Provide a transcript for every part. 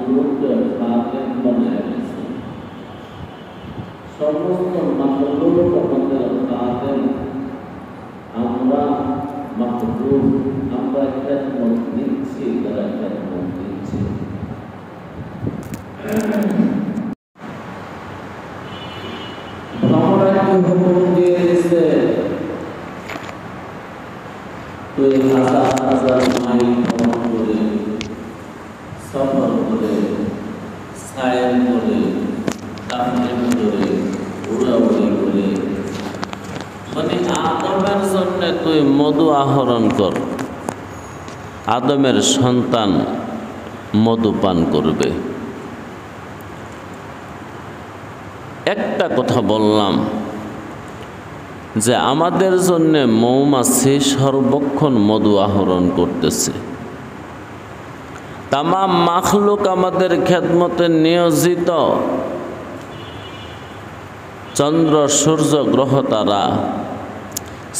মাখলুক খাদেম বানায় গেছে। সমস্ত মাখলুক আমাদের খাদেম, আমরা মাখলুক, আমরা খেদমত দিচ্ছি, তারা খেদমত দিচ্ছে। ভ্রমণাকে হুকুম দিয়ে দিচ্ছে, তুই হাজার হাজার মাইল ভ্রমণ করে, সফর করে, সায়ের করে, তাফরিম করে, উড়াউড়ি করে, মানে আদমের জন্য তুই মধু আহরণ কর, আদমের সন্তান মধু পান করবে। একটা কথা বললাম যে আমাদের জন্য মৌমাছি সর্বক্ষণ মধু আহরণ করতেছে। তামাম মাখলুক আমাদের খেদমতে নিয়োজিত। চন্দ্র, সূর্য, গ্রহ, তারা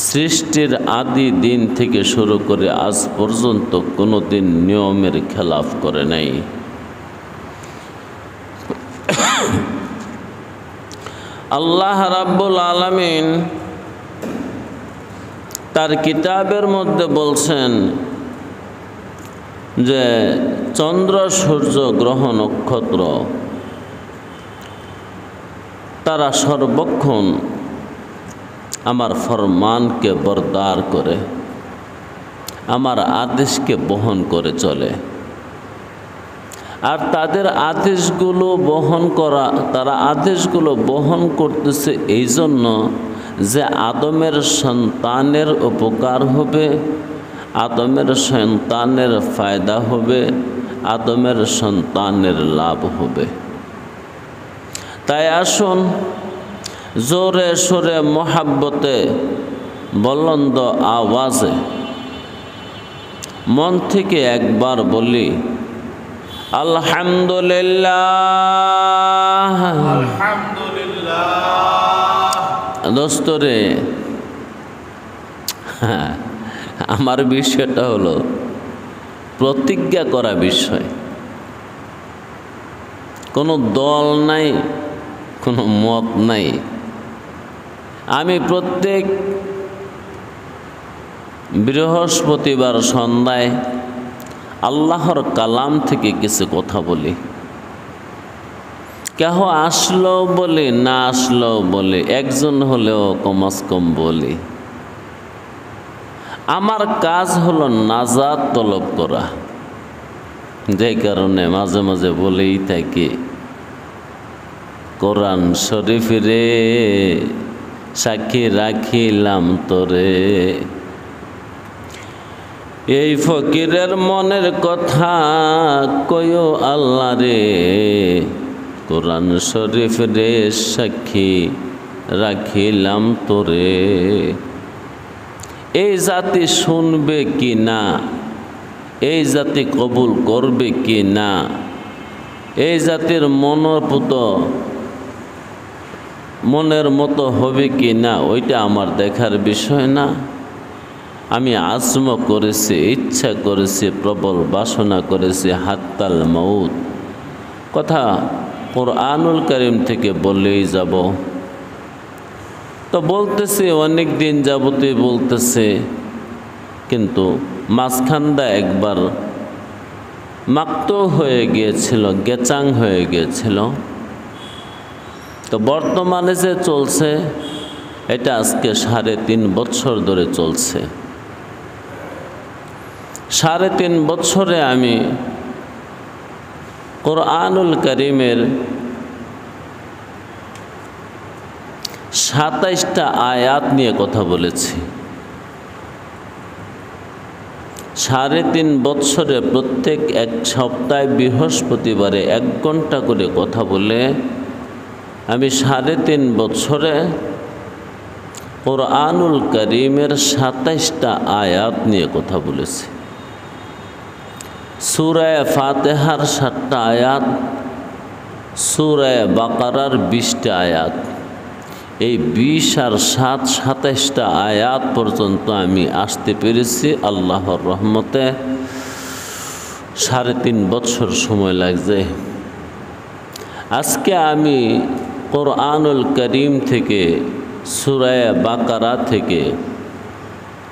সৃষ্টির আদি দিন থেকে শুরু করে আজ পর্যন্ত কোনো দিন নিয়মের খেলাফ করে নাই। আল্লাহ রাব্বুল আলামিন তার কিতাবের মধ্যে বলছেন যে চন্দ্র, সূর্য, গ্রহ, নক্ষত্র তারা সর্বক্ষণ আমার ফরমানকে বরদার করে, আমার আদেশকে বহন করে চলে। আর তাদের আদেশগুলো তারা আদেশগুলো বহন করতেছে এই জন্য যে আদমের সন্তানের উপকার হবে, আদমের সন্তানের ফায়দা হবে, আদমের সন্তানের লাভ হবে। তাই আসুন জোরে সোরে মোহাব্বতে বলন্দ আওয়াজে মন থেকে একবার বলি আলহামদুলিল্লাহ। আলহামদুলিল্লাহ। দোস্তরে, আমার বিষয়টা হলো প্রতিজ্ঞা করা বিষয়। কোনো দল নাই, কোনো মত নাই। আমি প্রত্যেক বৃহস্পতিবার সন্ধ্যায় আল্লাহর কালাম থেকে কিছু কথা বলি। কেহ আসলো বলি, না আসলো বলি, একজন হলেও কমাস কম বলি। আমার কাজ হলো নাজাত তলব করা, যে কারণে মাঝে মাঝে বলেই থাকি, কোরআন শরীফ রে সাক্ষী রাখিলাম তোরে, এই ফকিরের মনের কথা কয়ো আল্লাহ রে, কোরআন শরীফ রে সাক্ষী রাখিলাম তোরে। এই জাতি শুনবে কি না, এই জাতি কবুল করবে কি না, এই জাতির মনের মতো হবে কি না, ওইটা আমার দেখার বিষয় না। আমি আজম করেছি, ইচ্ছা করেছি, প্রবল বাসনা করেছি, হাত্তাল মউত কথা কুরআনুল কারীম থেকে বলেই যাব। তো বলতেছি অনেক দিন যাবতই বলতেছে, কিন্তু মাঝখানটা একবার মাক্তো হয়ে গিয়েছিল, গেচাং হয়ে গিয়েছিল। তো বর্তমানে যে চলছে এটা আজকে 3.5 বছর ধরে চলছে। 3.5 বছরে আমি কুরআনুল কারীমের 27টা আয়াত নিয়ে কথা বলেছি। 3.5 বছরে প্রত্যেক এক সপ্তাহে বৃহস্পতিবারে 1 ঘন্টা করে কথা বলে আমি 3.5 বছরে কুরআনুল কারীমের 27টা আয়াত নিয়ে কথা বলেছি। সূরা ফাতিহার 7টা আয়াত, সূরা বাকারার 20টা আয়াত, এই 20 আর 7 27টা আয়াত পর্যন্ত আমি আসতে পেরেছি আল্লাহর রহমতে। 3.5 বছর সময় লাগছে। আজকে আমি কোরআনুল করিম থেকে সূরা বাকারা থেকে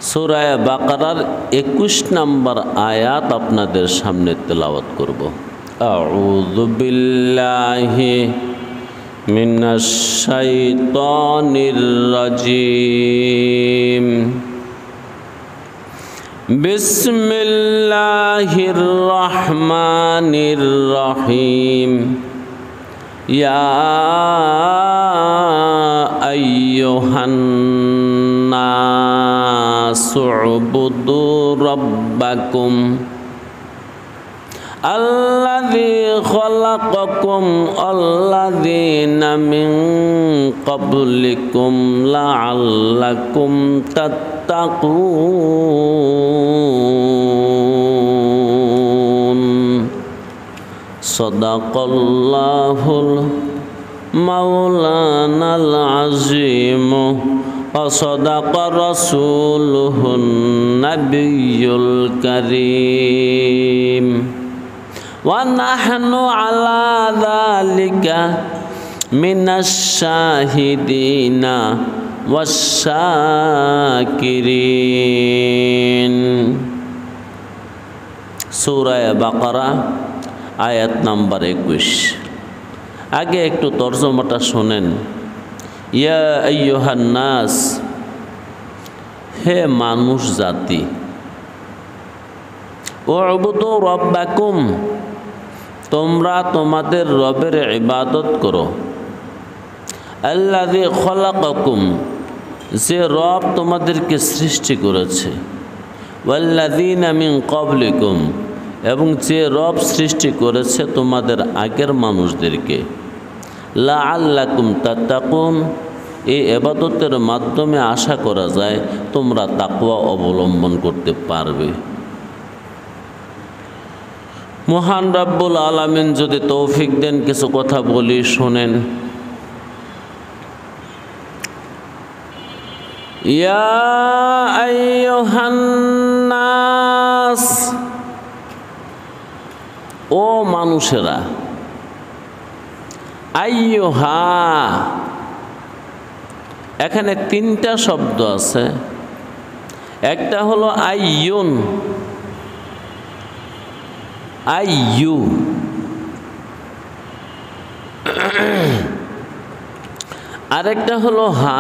সূরা বাকারার 21 নম্বর আয়াত আপনাদের সামনে তেলাওয়াত করব। আউযু বিল্লাহি মিনাশ শাইতানির রাজিম। বিসমিল্লাহির রহমানির রহিম। ইয়া আইয়ুহান নাসু উবুদু রাব্বাকুম আল্লাযী খালাকাকুম আল্লাযীনা মিন ক্বাবলিকুম লাআল্লাকুম তাত্তাকুন। সাদাকাল্লাহুল মাওলানাল আযীম ওয়া সাদাকা রাসূলুহুন নাবিয়্যুল কারীম। ওয়া নাহনু আলা যালিকা মিনাশ শাহিদিনা ওয়াশ শাকিরিন। সূরা বাকারা আয়াত নাম্বার 21। আগে একটু তরজমাটা শোনেন। ইয়া আইয়ুহান নাস, হে মানুষ জাতি, উবুদু রাব্বাকুম, তোমরা তোমাদের রবের ইবাদত করো। আল্লাযী খালাকাকুম, যে রব তোমাদেরকে সৃষ্টি করেছে। ওয়াল্লাযীনা মিন ক্বাবলিকুম, এবং যে রব সৃষ্টি করেছে তোমাদের আগের মানুষদেরকে। লাআল্লাকুম তাত্তাকুন, এই ইবাদতের মাধ্যমে আশা করা যায় তোমরা তাকওয়া অবলম্বন করতে পারবে। মহান রব্বুল আলামিন যদি তৌফিক দেন কিছু কথা বলি, শোনেন। ইয়া আইয়ুহান নাস, ও মানুষেরা। আইয়ুহা, এখানে 3টা শব্দ আছে। একটা হলো আইয়ুন, আইয়ু, আরেকটা হলো হা,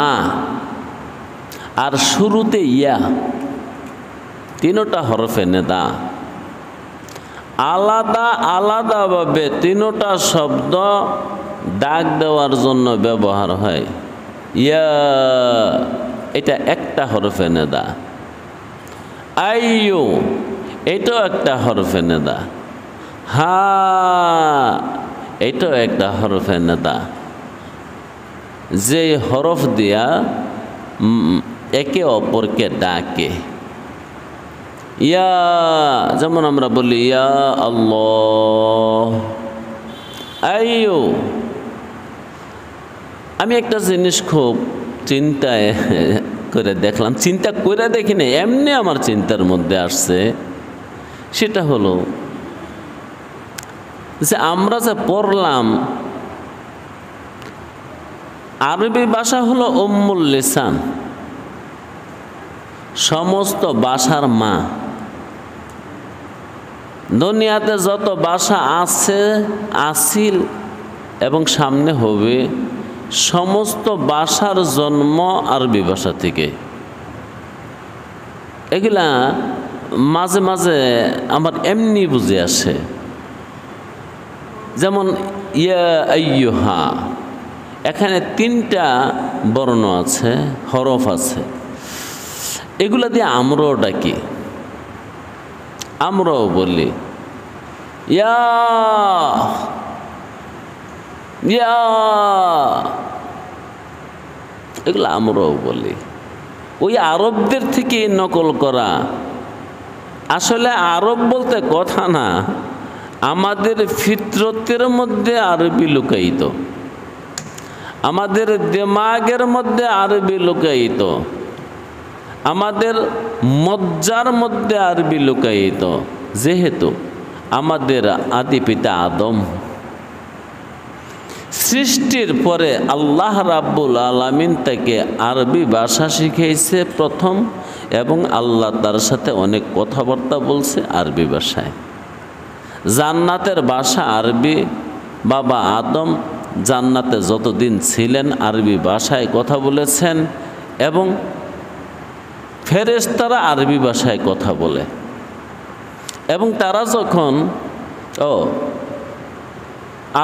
আর শুরুতে ইয়া। 3টা হরফে নেদা। আলাদা আলাদাভাবে 3টা শব্দ ডাক দেওয়ার জন্য ব্যবহার হয়। ইয়া, এটা একটা হরফে নেদা। আইয়ু, এটাও একটা হরফে নেদা। হা, এটাও একটা হরফে নেদা। যে হরফ দিয়া একে অপরকে ডাকে। ইয়া, যেমন আমরা বলি ইয়া আল্লাহ। আইয়ু, আমি একটা জিনিস খুব চিন্তায় করে দেখলাম, চিন্তা করে দেখিনি, এমনি আমার চিন্তার মধ্যে আসছে। সেটা হলো যে আমরা যে পড়লাম, আরবি ভাষা হলো উম্মুল লিসান, সমস্ত ভাষার মা। দুনিয়াতে যত ভাষা আছে, আসিল এবং সামনে হবে, সমস্ত ভাষার জন্ম আরবি ভাষা থেকে। এগুলা মাঝে মাঝে আমার এমনি বুঝে আসে। যেমন ইয়া আইয়ুহা, এখানে 3টা বর্ণ আছে, হরফ আছে। এগুলা দিয়ে আমরাও ডাকি, আমরাও বলি ইয়া ইয়া, এগুলো আমরাও বলি। ওই আরবদের থেকে নকল করা। আসলে আরব বলতে কথা না, আমাদের ফিতরতের মধ্যে আরবি লুকায়িত, আমাদের দিমাগের মধ্যে আরবি লুকায়িত, আমাদের মজ্জার মধ্যে আরবি লুকায়িত। যেহেতু আমাদের আদি পিতা আদম। সৃষ্টির পরে আল্লাহ রাব্বুল আলামিন তাকে আরবি ভাষা শিখিয়েছে প্রথম, এবং আল্লাহ তার সাথে অনেক কথাবার্তা বলছে আরবি ভাষায়। জান্নাতের ভাষা আরবি। বাবা আদম জান্নাতে যতদিন ছিলেন আরবি ভাষায় কথা বলেছেন, এবং ফেরেশতারা আরবি ভাষায় কথা বলে। এবং তারা যখন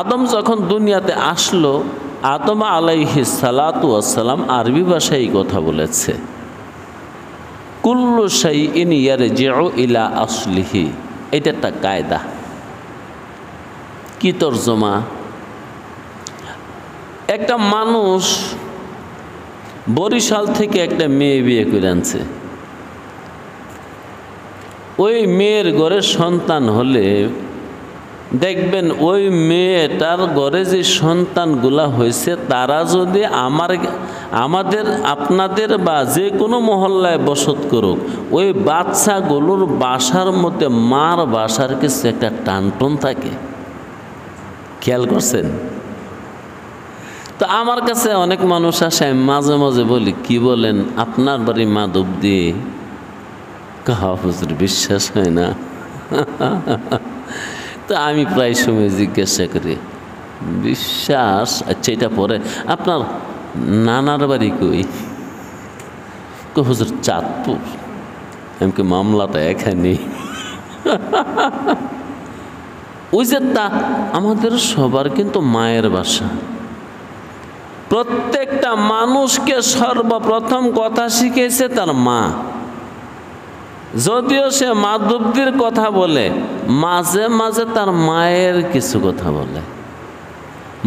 আদম যখন দুনিয়াতে আসলো, আদম আলাইহিস সালাতু ওয়াস সালাম আরবি ভাষায় কথা বলেছে। কুল্লু শাইইন ইয়ারজিউ ইলা আসলিহি, এটা একটা কায়দা। কি তরজমা? একটা মানুষ বরিশাল থেকে একটা মেয়ে বিয়ে করে আনছে। ওই মেয়ের ঘরে সন্তান হলে দেখবেন ওই মেয়েটার ঘরে যে সন্তানগুলা হয়েছে তারা যদি আমাদের আপনাদের বা যে কোনো মহল্লায় বসত করুক, ওই বাচ্চাগুলোর বাসার মধ্যে মার বাসার কিছু একটা টানটন থাকে। খেয়াল করছেন? তো আমার কাছে অনেক মানুষ আসে, আমি মাঝে মাঝে বলি, কি বলেন আপনার বাড়ি মাধবদী? হুজুর বিশ্বাস হয় না। তো আমি প্রায় সময় জিজ্ঞাসা করি, বিশ্বাস? আচ্ছা এটা পরে আপনার নানার বাড়ি কই? হুজুর চাঁদপুর। এমনকি মামলাটা এখানে। ওই যে তা আমাদের সবার কিন্তু মায়ের বাসা। প্রত্যেকটা মানুষকে সর্বপ্রথম কথা শিখেছে তার মা। যদিও সে মাধবদীর কথা বলে, মাঝে মাঝে তার মায়ের কিছু কথা বলে,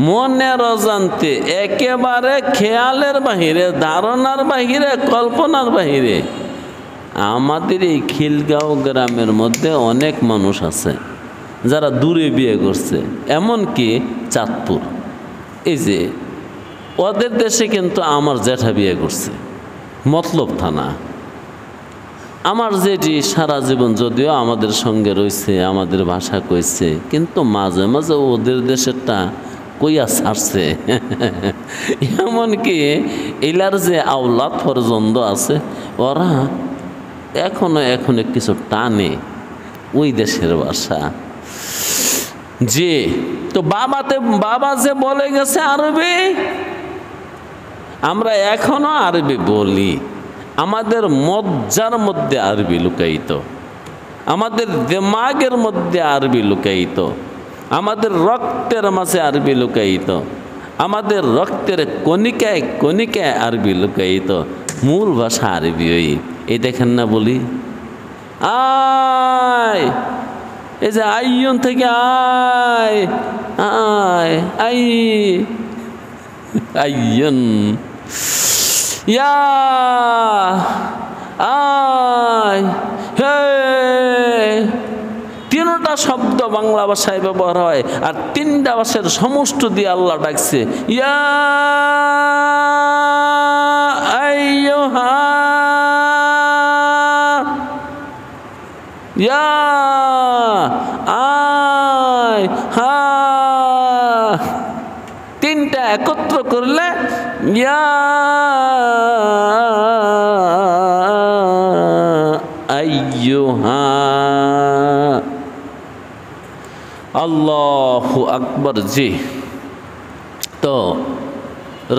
মনের অজান্তে, একেবারে খেয়ালের বাহিরে, ধারণার বাহিরে, কল্পনার বাহিরে। আমাদের এই খিলগাঁও গ্রামের মধ্যে অনেক মানুষ আছে যারা দূরে বিয়ে করছে, এমনকি চাঁদপুর। এই যে ওদের দেশে কিন্তু আমার জ্যাঠা বিয়ে করছে, মতলব থানা। আমার জেঠি সারা জীবন যদিও আমাদের সঙ্গে রয়েছে, আমাদের ভাষা কইছে, কিন্তু মাঝে মাঝে ওদের দেশেরটা কইয়া ছাড়ছে। এমনকি এলার যে আওলাদ পর্যন্ত আছে, ওরা এখনো কিছু টানে ওই দেশের ভাষা। যে তো বাবা যে বলে গেছে আরবি, আমরা এখনো আরবি বলি। আমাদের মজ্জার মধ্যে আরবি লুকায়িত, আমাদের দিমাগের মধ্যে আরবি লুকায়িত, আমাদের রক্তের মাঝে আরবি লুকায়িত, আমাদের রক্তের কণিকায় কণিকায় আরবি লুকায়িত। মূল ভাষা আরবি। এই দেখেন না বলি, আয়, এই যে আইয়ন থেকে আয় আয় আই, আইয়ন, ইয়া, আয়, হে, তিনটা শব্দ বাংলা ভাষায় ব্যবহার হয়, আর তিনটা ভাষার সমষ্টি দিয়ে আল্লাহ ডাকছে, ইয়া আইয়ুহা, ইয়া আয় হা, তিনটা একত্র করলে ইয়া আইয়ুহা। আল্লাহু আকবার। জি, তো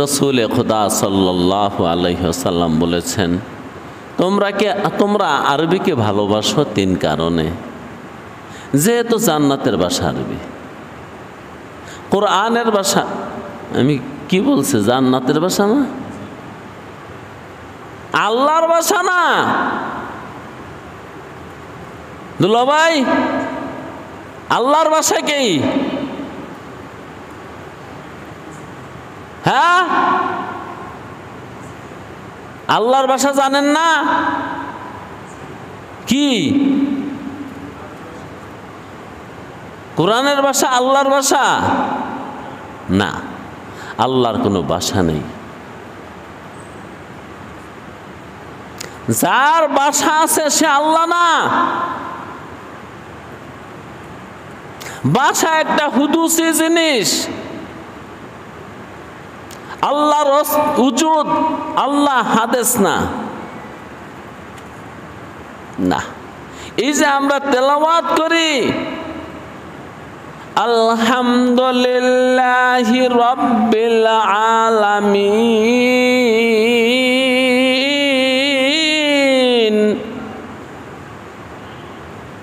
রসুল খুদা সাল্লাল্লাহু আলাইহি ওয়াসাল্লাম বলেছেন, তোমরা আরবিকে ভালোবাসো তিন কারণে। যেহেতু জান্নাতের ভাষা আরবি, কোরআনের ভাষা, আমি কি বলছি, জান্নাতের ভাষা না, আল্লাহর ভাষা না। দুলাভাই, আল্লাহর ভাষা কি? হ্যাঁ, আল্লাহর ভাষা জানেন না কি? কোরআনের ভাষা আল্লাহর ভাষা না, আল্লাহর কোনো ভাষা নেই। যার ভাষা আছে সে আল্লাহ না। ভাষা একটা হুদুসি জিনিস। আল্লাহর উজুদ, আল্লাহ হাদেস না। না, এই যে আমরা তেলাওয়াত করি আলহামদুলিল্লাহি রাব্বিল আলামিন,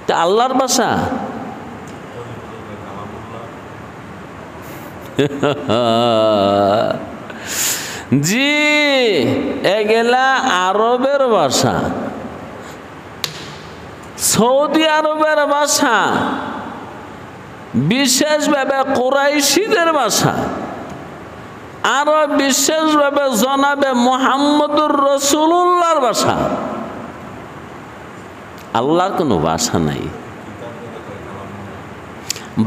তা আল্লাহর ভাষা? জি, এগুলা আরবের ভাষা, সৌদি আরবের ভাষা, বিশেষভাবে কুরাইশীদের ভাষা, আরো বিশেষভাবে জনাবে মুহাম্মদুর রাসূলুল্লাহর ভাষা। আল্লাহর কোনো ভাষা নাই।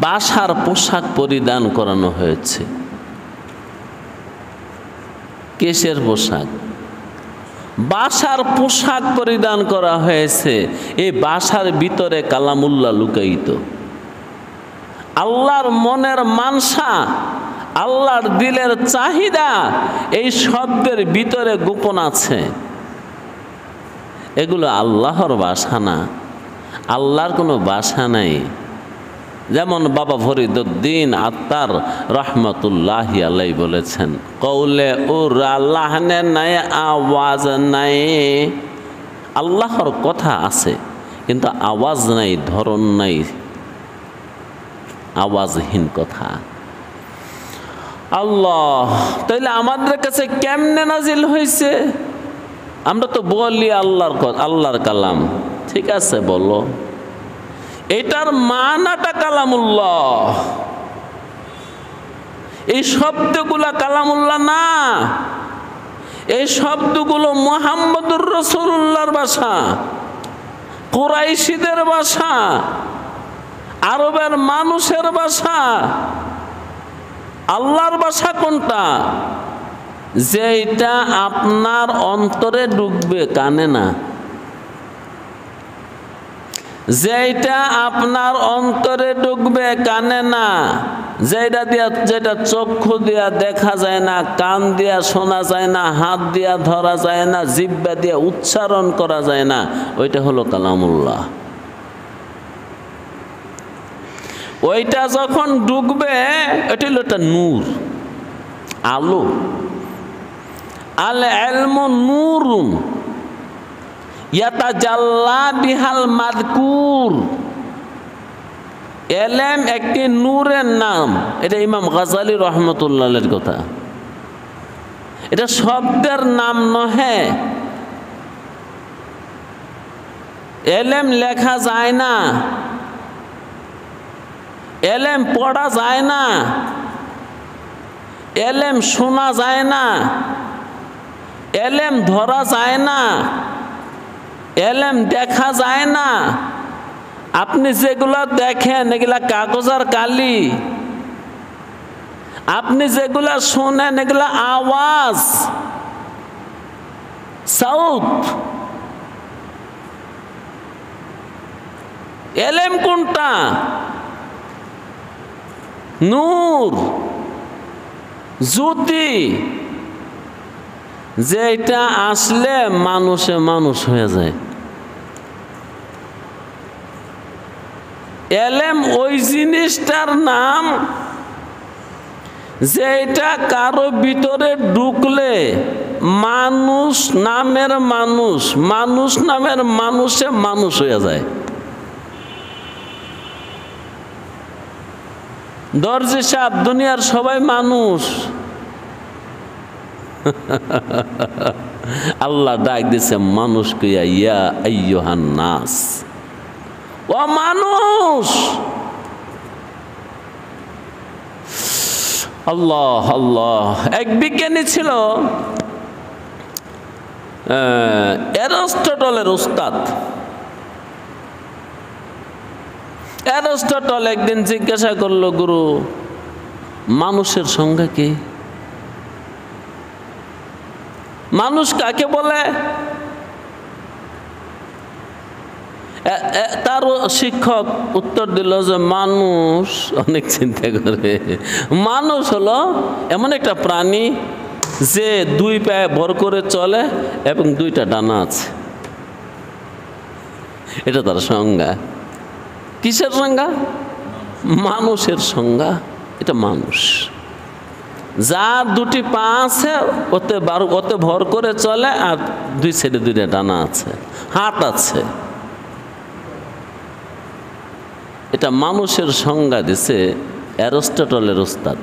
ভাষার পোশাক পরিধান করানো হয়েছে। কিসের পোশাক? ভাষার পোশাক পরিধান করা হয়েছে। এই ভাষার ভিতরে কালামুল্লাহ লুকায়িত। আল্লাহর মনের মানসা, আল্লাহর দিলের চাহিদা এই শব্দের ভিতরে গোপন আছে। এগুলো আল্লাহর ভাষা না, আল্লাহর কোনো ভাষা নাই। যেমন বাবা ফরিদউদ্দিন আত্তার রহমতুল্লাহি আলাইহি বলেছেন, কৌলে উর লাহনে নাই, আওয়াজ নাই। আল্লাহর কথা আছে কিন্তু আওয়াজ নাই, ধরন নাই, আওয়াজহীন কথা। আল্লাহ তাইলে আমাদের কাছে কেমনে নাজিল হয়েছে? আমরা তো বলি আল্লাহর কালাম, ঠিক আছে বলো, এটার মানাটা কালামুল্লাহ। এই শব্দগুলা কালামুল্লাহ না, এই শব্দগুলো মুহাম্মদুর রাসূলুল্লাহর ভাষা, কুরাইশীদের ভাষা, আরবের মানুষের ভাষা। আল্লাহর ভাষা কোনটা? যেটা আপনার অন্তরে ঢুকবে, কানে না। যেটা আপনার অন্তরে ঢুকবে, কানে না। যেটা চক্ষু দিয়া দেখা যায় না, কান দিয়া শোনা যায় না, হাত দিয়া ধরা যায় না, জিহ্বা দিয়া উচ্চারণ করা যায় না, ওইটা হলো কালামুল্লাহ। ওইটা যখন ঢুকবে, ওইটা হলো একটা নূর, আলো। আল ইলমু নূরুন ইয়াতাজাল্লা বিহাল মাযকুর। এলেম একটি নূরের নাম। এটা ইমাম গাজালি রহমতুল্লাহের কথা। এটা শব্দের নাম নহে। এলেম লেখা যায় না, এলেম পড়া যায় না, এলেম শোনা যায় না, এলেম ধরা যায় না, এলেম দেখা যায় না। আপনি যেগুলা দেখেন এগুলা কাগজ আর কালি। আপনি যেগুলা শোনেন এগুলা আওয়াজ, সাউত। এলেম কোনটা? নূর, জ্যোতি, যেটা আসলে মানুষে মানুষ হয়ে যায়। এলেম ওই জিনিসটার নাম যেটা কারো ভিতরে ঢুকলে মানুষ নামের মানুষ, মানুষ নামের মানুষে মানুষ হয়ে যায়। দর্জি সাহেব, দুনিয়ার সবাই মানুষ। আল্লাহ ডাক দিছে মানুষকে, ইয়া আইয়ুহান নাস, ও মানুষ। আল্লাহ আল্লাহ। এক বিজ্ঞানী ছিল, অ্যারিস্টটলের উস্তাদ। অ্যারিস্টটল একদিন জিজ্ঞাসা করলো, গুরু, মানুষের সংজ্ঞা কি? মানুষ কাকে বলে? তার শিক্ষক উত্তর দিল যে মানুষ, অনেক চিন্তা করে, মানুষ হলো এমন একটা প্রাণী যে দুই পায়ে ভর করে চলে এবং দুইটা ডানা আছে। এটা তার সংজ্ঞা। কিসের সংজ্ঞা? মানুষের সংজ্ঞা। এটা মানুষ, যার দুটি পা আছে, ওতে ভর করে চলে, আর দুই সাইডে দুইটা ডানা আছে, হাত আছে। এটা মানুষের সংজ্ঞা দিছে অ্যারিস্টটলের ওস্তাদ,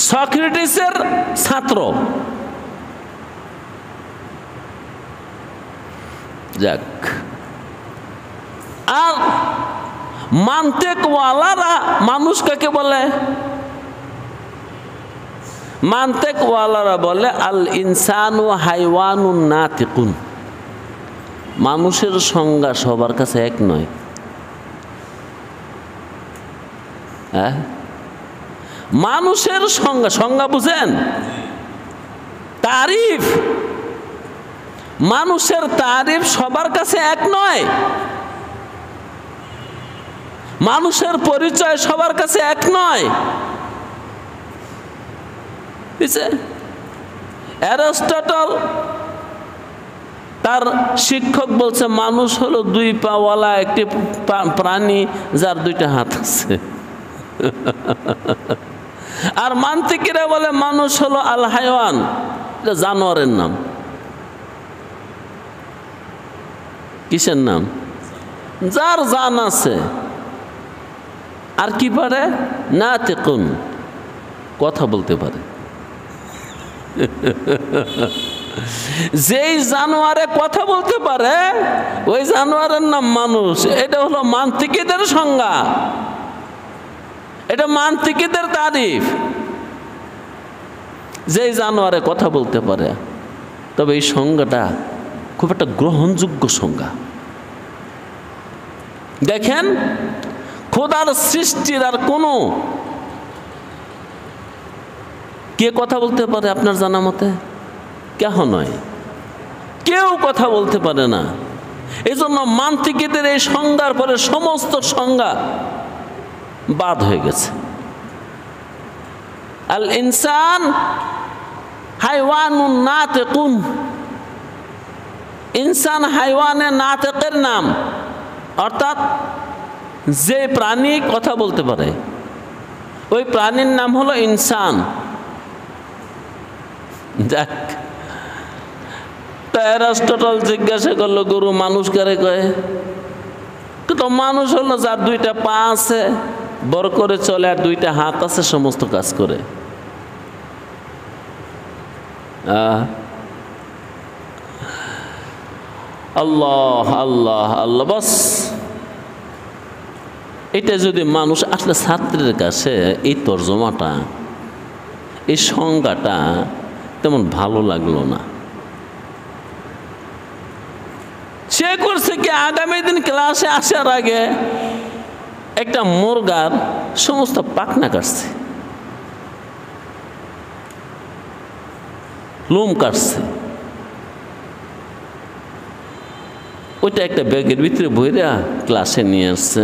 সক্রেটিসের ছাত্র। যাক, আর মান্তেকওয়ালারা মানুষ কাকে বলে? মান্তেকওয়ালারা বলে আল ইনসানু হাইওয়ানুন নাতিকুন। মানুষের সংজ্ঞা সবার কাছে এক নয়। হ্যাঁ, মানুষের সংজ্ঞা বুঝেন? তারিফ, মানুষের তারিফ সবার কাছে এক নয়। মানুষের পরিচয় সবার কাছে এক নয়। অ্যারিস্টটল তার শিক্ষক বলছে মানুষ হলো দুই পাওয়ালা একটি প্রাণী যার দুইটা হাত আছে। আর মান্তিকিরা বলে মানুষ হলো আল হাইওয়ান, এটা জানোয়ারের নাম। কিসের নাম? যার জান আছে। আর কি পারে? নাতিকুন, কথা বলতে পারে। যেই জানোয়ারে কথা বলতে পারে ওই জানোয়ারের নাম মানুষ। এটা হলো মান্তিকিদের সংজ্ঞা, এটা মান্তিকিদের তারিফ। যেই জানোয়ারে কথা বলতে পারে। তবে এই সংজ্ঞাটা খুব একটা গ্রহণযোগ্য সংজ্ঞা। দেখেন, খোদার সৃষ্টির আর কোনো কে কথা বলতে পারে আপনার জানা মতে? কেহ নয়, কেউ কথা বলতে পারে না। এই জন্য মান্তিকিদের এই সংজ্ঞার পরে সমস্ত সংজ্ঞা বাদ হয়ে গেছে। আল ইনসান হাইওয়ানুন নাতিকুন, ইনসান হাইওয়ানে নাতিকের নাম, অর্থাৎ যে প্রাণী কথা বলতে পারে ওই প্রাণীর নাম হলো ইনসান। যাক, তা অ্যারিস্টটল জিজ্ঞাসা করলো, গুরু মানুষ কারে কয়? তো মানুষ হলো যার দুইটা পা আছে, বড় করে চলে, আর দুইটা হাত আছে, সমস্ত কাজ করে। আল্লাহ আল্লাহ আল্লাহ, বাস। এটা যদি মানুষ আসলে ছাত্রের কাছে এই তর্জমাটা, এই সংজ্ঞাটা তেমন ভালো লাগলো না। সে করছে কি, আগামী দিন ক্লাসে আসার আগে একটা মুরগার সমস্ত পাখনা কাটছে, লোম কাটছে, ওইটা একটা ব্যাগের ভিতরে ভইরা ক্লাসে নিয়ে আসছে।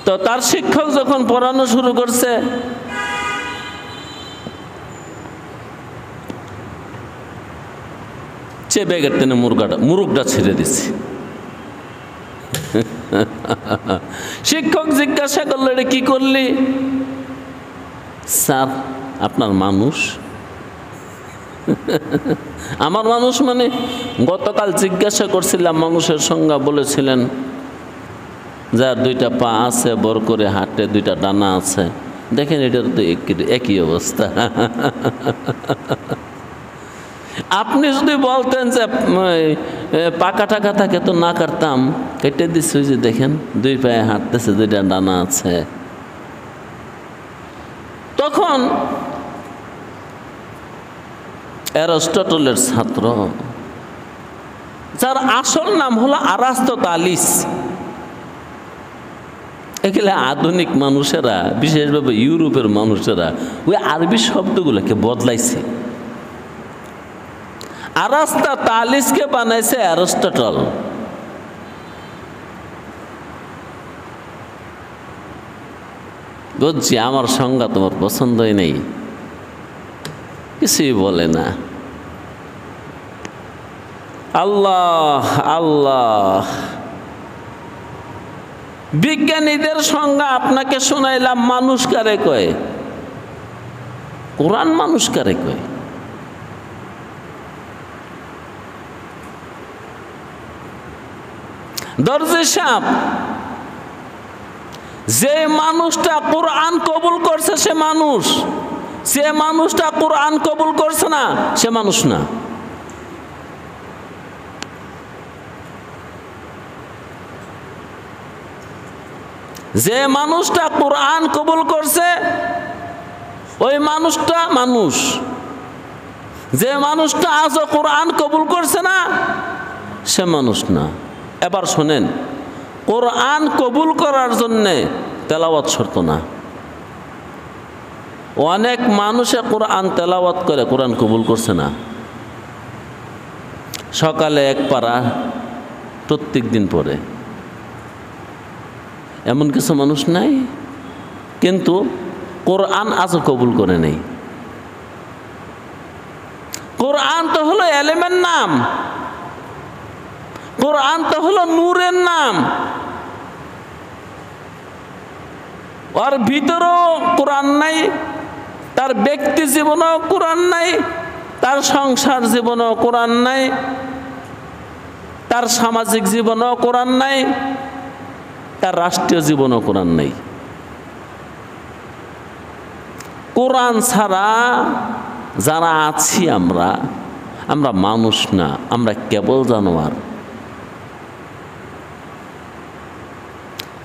তো তার শিক্ষক যখন পড়ানো শুরু করছে, সে ব্যাগের টেনে মুরগটা ছেড়ে দিচ্ছে। শিক্ষক জিজ্ঞাসা করলো, এটা কি করলি? স্যার, আপনার মানুষ। আমার মানুষ মানে? গতকাল জিজ্ঞাসা করছিলাম মানুষের সংজ্ঞা, বলেছিলেন যার দুইটা পা আছে, বড় করে হাঁটে, দুইটা ডানা আছে। দেখেন, এটার তো একই অবস্থা। আপনি যদি বলতেন যে পাকা টাকা থাকে তো না কাটতাম, কেটে দিচ্ছি, যে দেখেন দুই পায়ে হাঁটতেছে, দুইটা ডানা আছে। তখন অ্যারিস্টটলের ছাত্র, যার আসল নাম হলো আরাস্তোতালিস, এগুলো আধুনিক মানুষেরা, বিশেষভাবে ইউরোপের মানুষেরা ওই আরবি শব্দগুলোকে বদলাইছে। আরাস্তা তালিসকে বানাইছে অ্যারিস্টটল। বুঝছি আমার সংজ্ঞা তোমার পছন্দই নেই, কিছুই বলে না। আল্লাহ আল্লাহ, বিজ্ঞানীদের সংজ্ঞা আপনাকে শোনাইলাম। মানুষ কারে কয়? কোরআন মানুষ কারে কয়? দরজে সাহেব, যে মানুষটা কোরআন কবুল করছে সে মানুষ, যে মানুষটা কোরআন কবুল করছে না সে মানুষ না। যে মানুষটা কোরআন কবুল করছে ওই মানুষটা মানুষ, যে মানুষটা আজও কোরআন কবুল করছে না সে মানুষ না। এবার শোনেন, কোরআন কবুল করার জন্যে তেলাওয়াত শর্ত না। অনেক মানুষে কোরআন তেলাওয়াত করে কোরআন কবুল করছে না। সকালে এক পারা প্রত্যেক দিন পড়ে, এমন কিছু মানুষ নাই, কিন্তু কোরআন আজও কবুল করে নেই। কোরআন তো হলো এলেমের নাম, কোরআন তো হলো নূরের নাম। ওর ভিতরেও কোরআন নাই, তার ব্যক্তি জীবনেও কোরআন নাই, তার সংসার জীবনেও কোরআন নাই, তার সামাজিক জীবনেও কোরআন নাই, তার রাষ্ট্রীয় জীবনেও কোরআন নাই। কোরআন ছাড়া যারা আছি আমরা মানুষ না, আমরা কেবল জানোয়ার।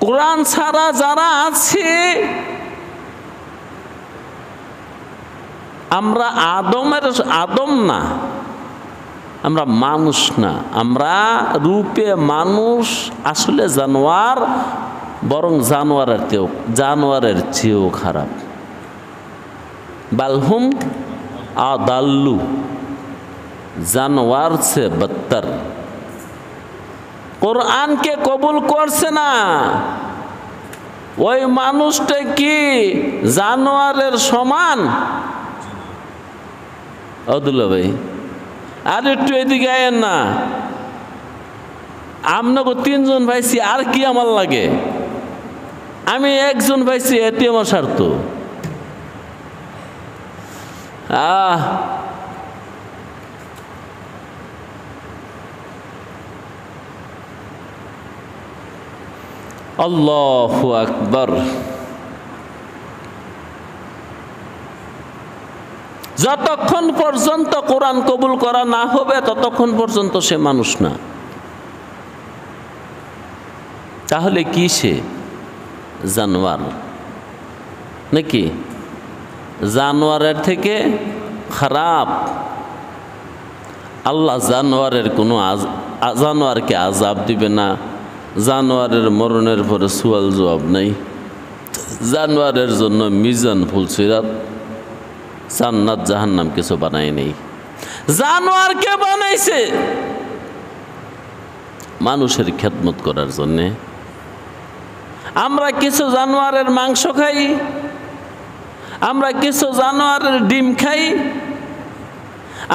কোরআন ছাড়া যারা আছে আমরা আদম না, আমরা মানুষ না, আমরা রূপে মানুষ, আসলে জানোয়ার, বরং জানোয়ারের চেয়েও খারাপ। বালহুম আদাল্লু, জানোয়ার সে বদতর। কোরআনকে কবুল করছে না ওই মানুষটা কি জানোয়ারের সমান? আব্দুল্লাহ ভাই আর একটু এদিকে আয়েন না, আপনাকে তিনজন ভাইছি, আর কি আমার লাগে? আমি একজন ভাইছি, এটি আমার স্বার্থ। আল্লাহু আকবার। যতক্ষণ পর্যন্ত কোরআন কবুল করা না হবে ততক্ষণ পর্যন্ত সে মানুষ না। তাহলে কি সে জানোয়ার নাকি? জানোয়ারের থেকে খারাপ। আল্লাহ জানোয়ারকে আযাব দিবে না, জানোয়ারের মরণের পরে সুয়াল জবাব নাই, জানোয়ারের জন্য মিজান ফুলসিরাত জান্নাত জাহান্নাম কিছু বানায় নেই। জানোয়ারকে বানাইছে মানুষের খেদমত করার জন্যে। আমরা কিছু জানোয়ারের মাংস খাই, আমরা কিছু জানোয়ারের ডিম খাই,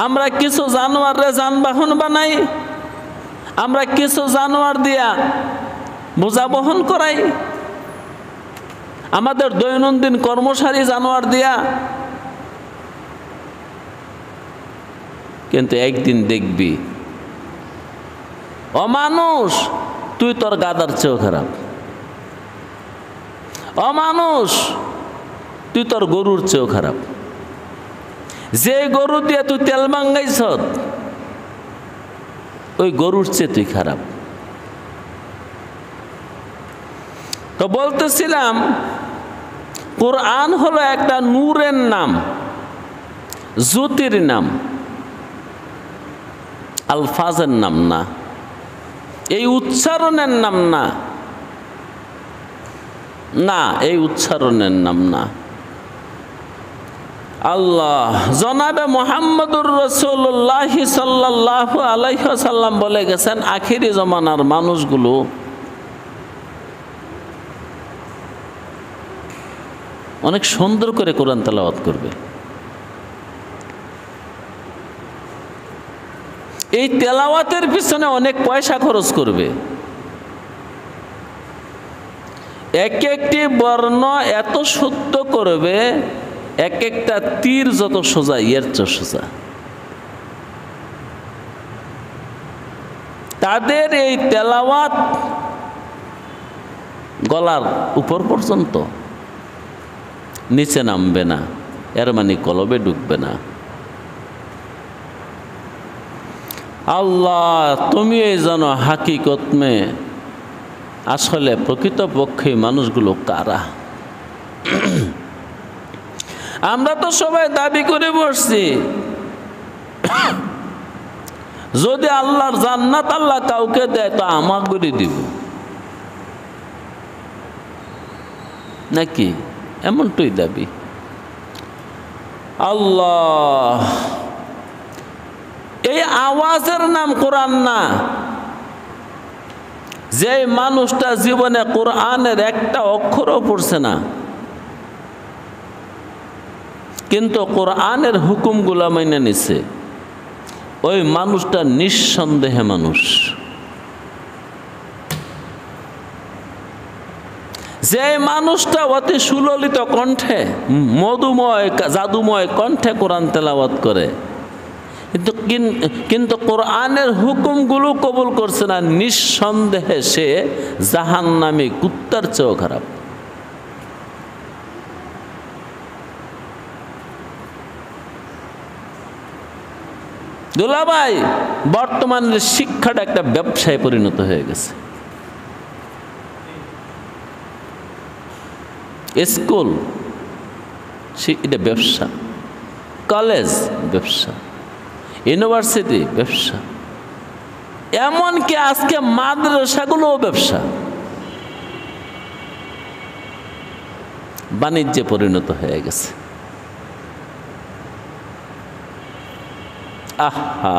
আমরা কিছু জানোয়ারের যানবাহন বানাই, আমরা কিছু জানোয়ার দিয়া বোঝা বহন করাই, আমাদের দৈনন্দিন কর্মসারী জানোয়ার দিয়া। কিন্তু একদিন দেখবি অমানুষ, তুই তোর গাদার চেয়েও খারাপ। অমানুষ, তুই তোর গরুর চেয়েও খারাপ। যে গরু দিয়ে তুই তেল মাঙ্গাইছ ওই গরুর চেয়ে তুই খারাপ। তো বলতেছিলাম কোরআন হলো একটা নূরের নাম, জ্যোতির নাম, আলফাজের নাম না, এই উচ্চারণের নাম না, এই উচ্চারণের নাম না। আল্লাহ, জনাবে মুহাম্মদুর রাসূলুল্লাহ সাল্লাল্লাহু আলাইহি ওয়াসাল্লাম বলে গেছেন, আখিরি জমানার মানুষগুলো অনেক সুন্দর করে কোরআন তেলাওয়াত করবে। এই তেলাওয়াতের পিছনে অনেক পয়সা খরচ করবে। এক একটি বর্ণ এত শুদ্ধ করবে, এক একটা তীর যত সোজা এর চেয়ে সোজা। তাদের এই তেলাওয়াত গলার উপর পর্যন্ত, নিচে নামবে না, এর মানে কলবে ঢুকবে না। আল্লাহ, তুমি এই জানো হাকিকত মে আসলে প্রকৃতপক্ষে মানুষগুলো কারা। আমরা তো সবাই দাবি করে বসছি, যদি আল্লাহর জান্নাত আল্লাহ কাউকে দেয় তো আমাকে দিব নাকি, এমনটাই দাবি। আল্লাহ, এই আওয়াজের নাম কোরআন না। যে মানুষটা জীবনে কোরআনের একটা অক্ষরও পড়ছে না, কিন্তু কোরআনের হুকুমগুলা মেনে নিছে, ওই মানুষটা নিঃসন্দেহে মানুষ। যে মানুষটা অতি সুললিত কণ্ঠে, মধুময় জাদুময় কণ্ঠে কোরআন তেলাওয়াত করে, কিন্তু কোরআনের হুকুমগুলো কবুল করছে না, নিঃসন্দেহে সে জাহান্নামী কুত্তার চেয়েও খারাপ। দুলাভাই, বর্তমানের শিক্ষাটা একটা ব্যবসায় পরিণত হয়ে গেছে। স্কুল এটা ব্যবসা, কলেজ ব্যবসা, ইউনিভার্সিটি ব্যবসা, এমনকি আজকে মাদ্রাসাগুলোও ব্যবসা, বাণিজ্যে পরিণত হয়ে গেছে। আহা,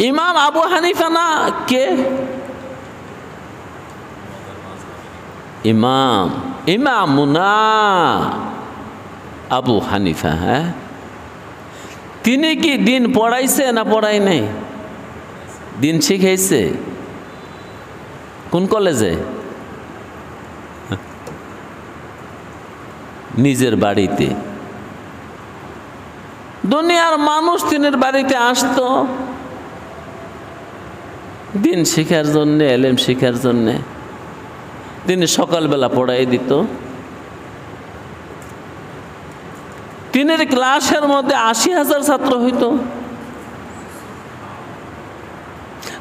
ইমাম আবু হানিফা না কে? ইমামুনা আবু হানিফা। হ্যাঁ, তিনি কি দিন পড়াইছে না পড়াই নাই? দিন শিখাইছে। কোন কলেজে? নিজের বাড়িতে। দুনিয়ার মানুষ তিনের বাড়িতে আসতো দিন শিখার জন্যে, এলেম শিখার জন্যে। তিনি সকালবেলা পড়াই দিত। তিনের ক্লাসের মধ্যে ৮০,০০০ ছাত্র হইতো।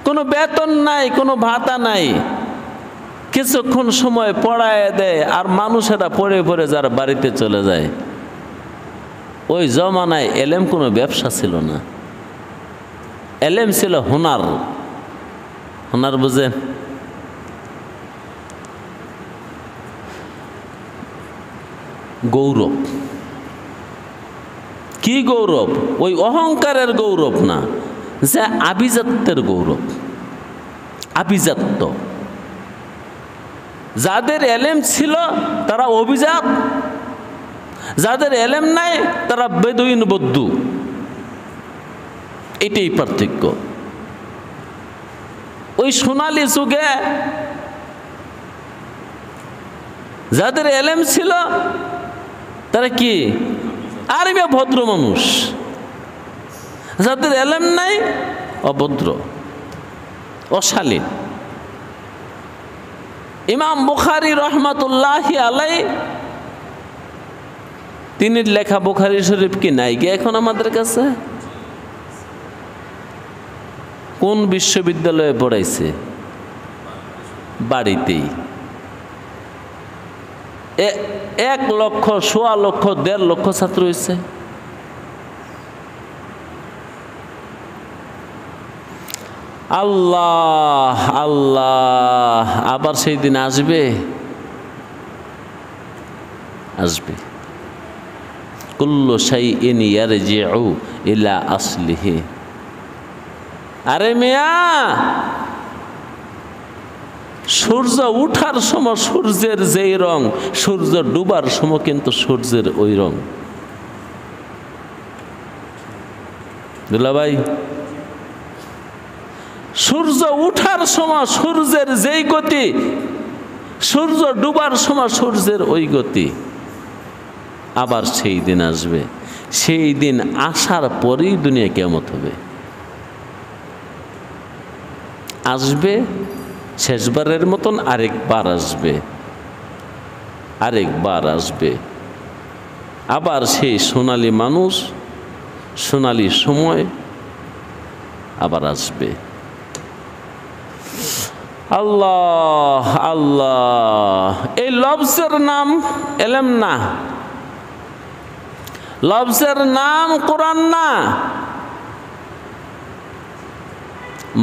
কোনো বেতন নাই, কোনো ভাতা নাই, কিছুক্ষণ সময় পড়ায় দেয় আর মানুষেরা পড়ে পড়ে যার বাড়িতে চলে যায়। ওই জমানায় এলেম কোনো ব্যবসা ছিল না, এলেম ছিল হুনার। হুনার বুঝেন? গৌরব। কি গৌরব? ওই অহংকারের গৌরব না, যে আভিজাত্যের গৌরব। আভিজাত্য। যাদের এলেম ছিল তারা অভিজাত, যাদের এলেম নাই তারা বেদুইন বদ্দু। এটাই পার্থক্য। ওই সোনালী যুগে যাদের এলেম ছিল তারা কি আরবে ভদ্র মানুষ, যাদের এলেম নাই অভদ্র, অশালীন। ইমাম বুখারী রহমাতুল্লাহি আলাই, তিনি লেখা বুখারী শরীফ কি নাই কি এখন আমাদের কাছে? কোন বিশ্ববিদ্যালয়ে পড়াইছে? বাড়িতেই। ১ লক্ষ, ১.৫ লক্ষ, ১.৫ লক্ষ ছাত্র হয়েছে। আল্লাহ আল্লাহ, আবার সেই দিন আসবে আসবে। কুল্লু শাইইন ইয়ারজিউ ইলা আসলিহি। আরে মিয়া, সূর্য উঠার সময় সূর্যের যেই রং, সূর্য ডুবার সময় কিন্তু সূর্যের ওই রং। দুলাভাই, সূর্য উঠার সময় সূর্যের যেই গতি, সূর্য ডুবার সময় সূর্যের ওই গতি। আবার সেই দিন আসবে, সেই দিন আসার পরেই দুনিয়া কিয়ামত হবে। আসবে শেষবারের মতন, আরেকবার আসবে, আরেকবার আসবে। আবার সেই সোনালী মানুষ, সোনালী সময় আবার আসবে। আল্লাহ আল্লাহ, এই লফজের নাম এলেম না, লফজের নাম কোরআন না,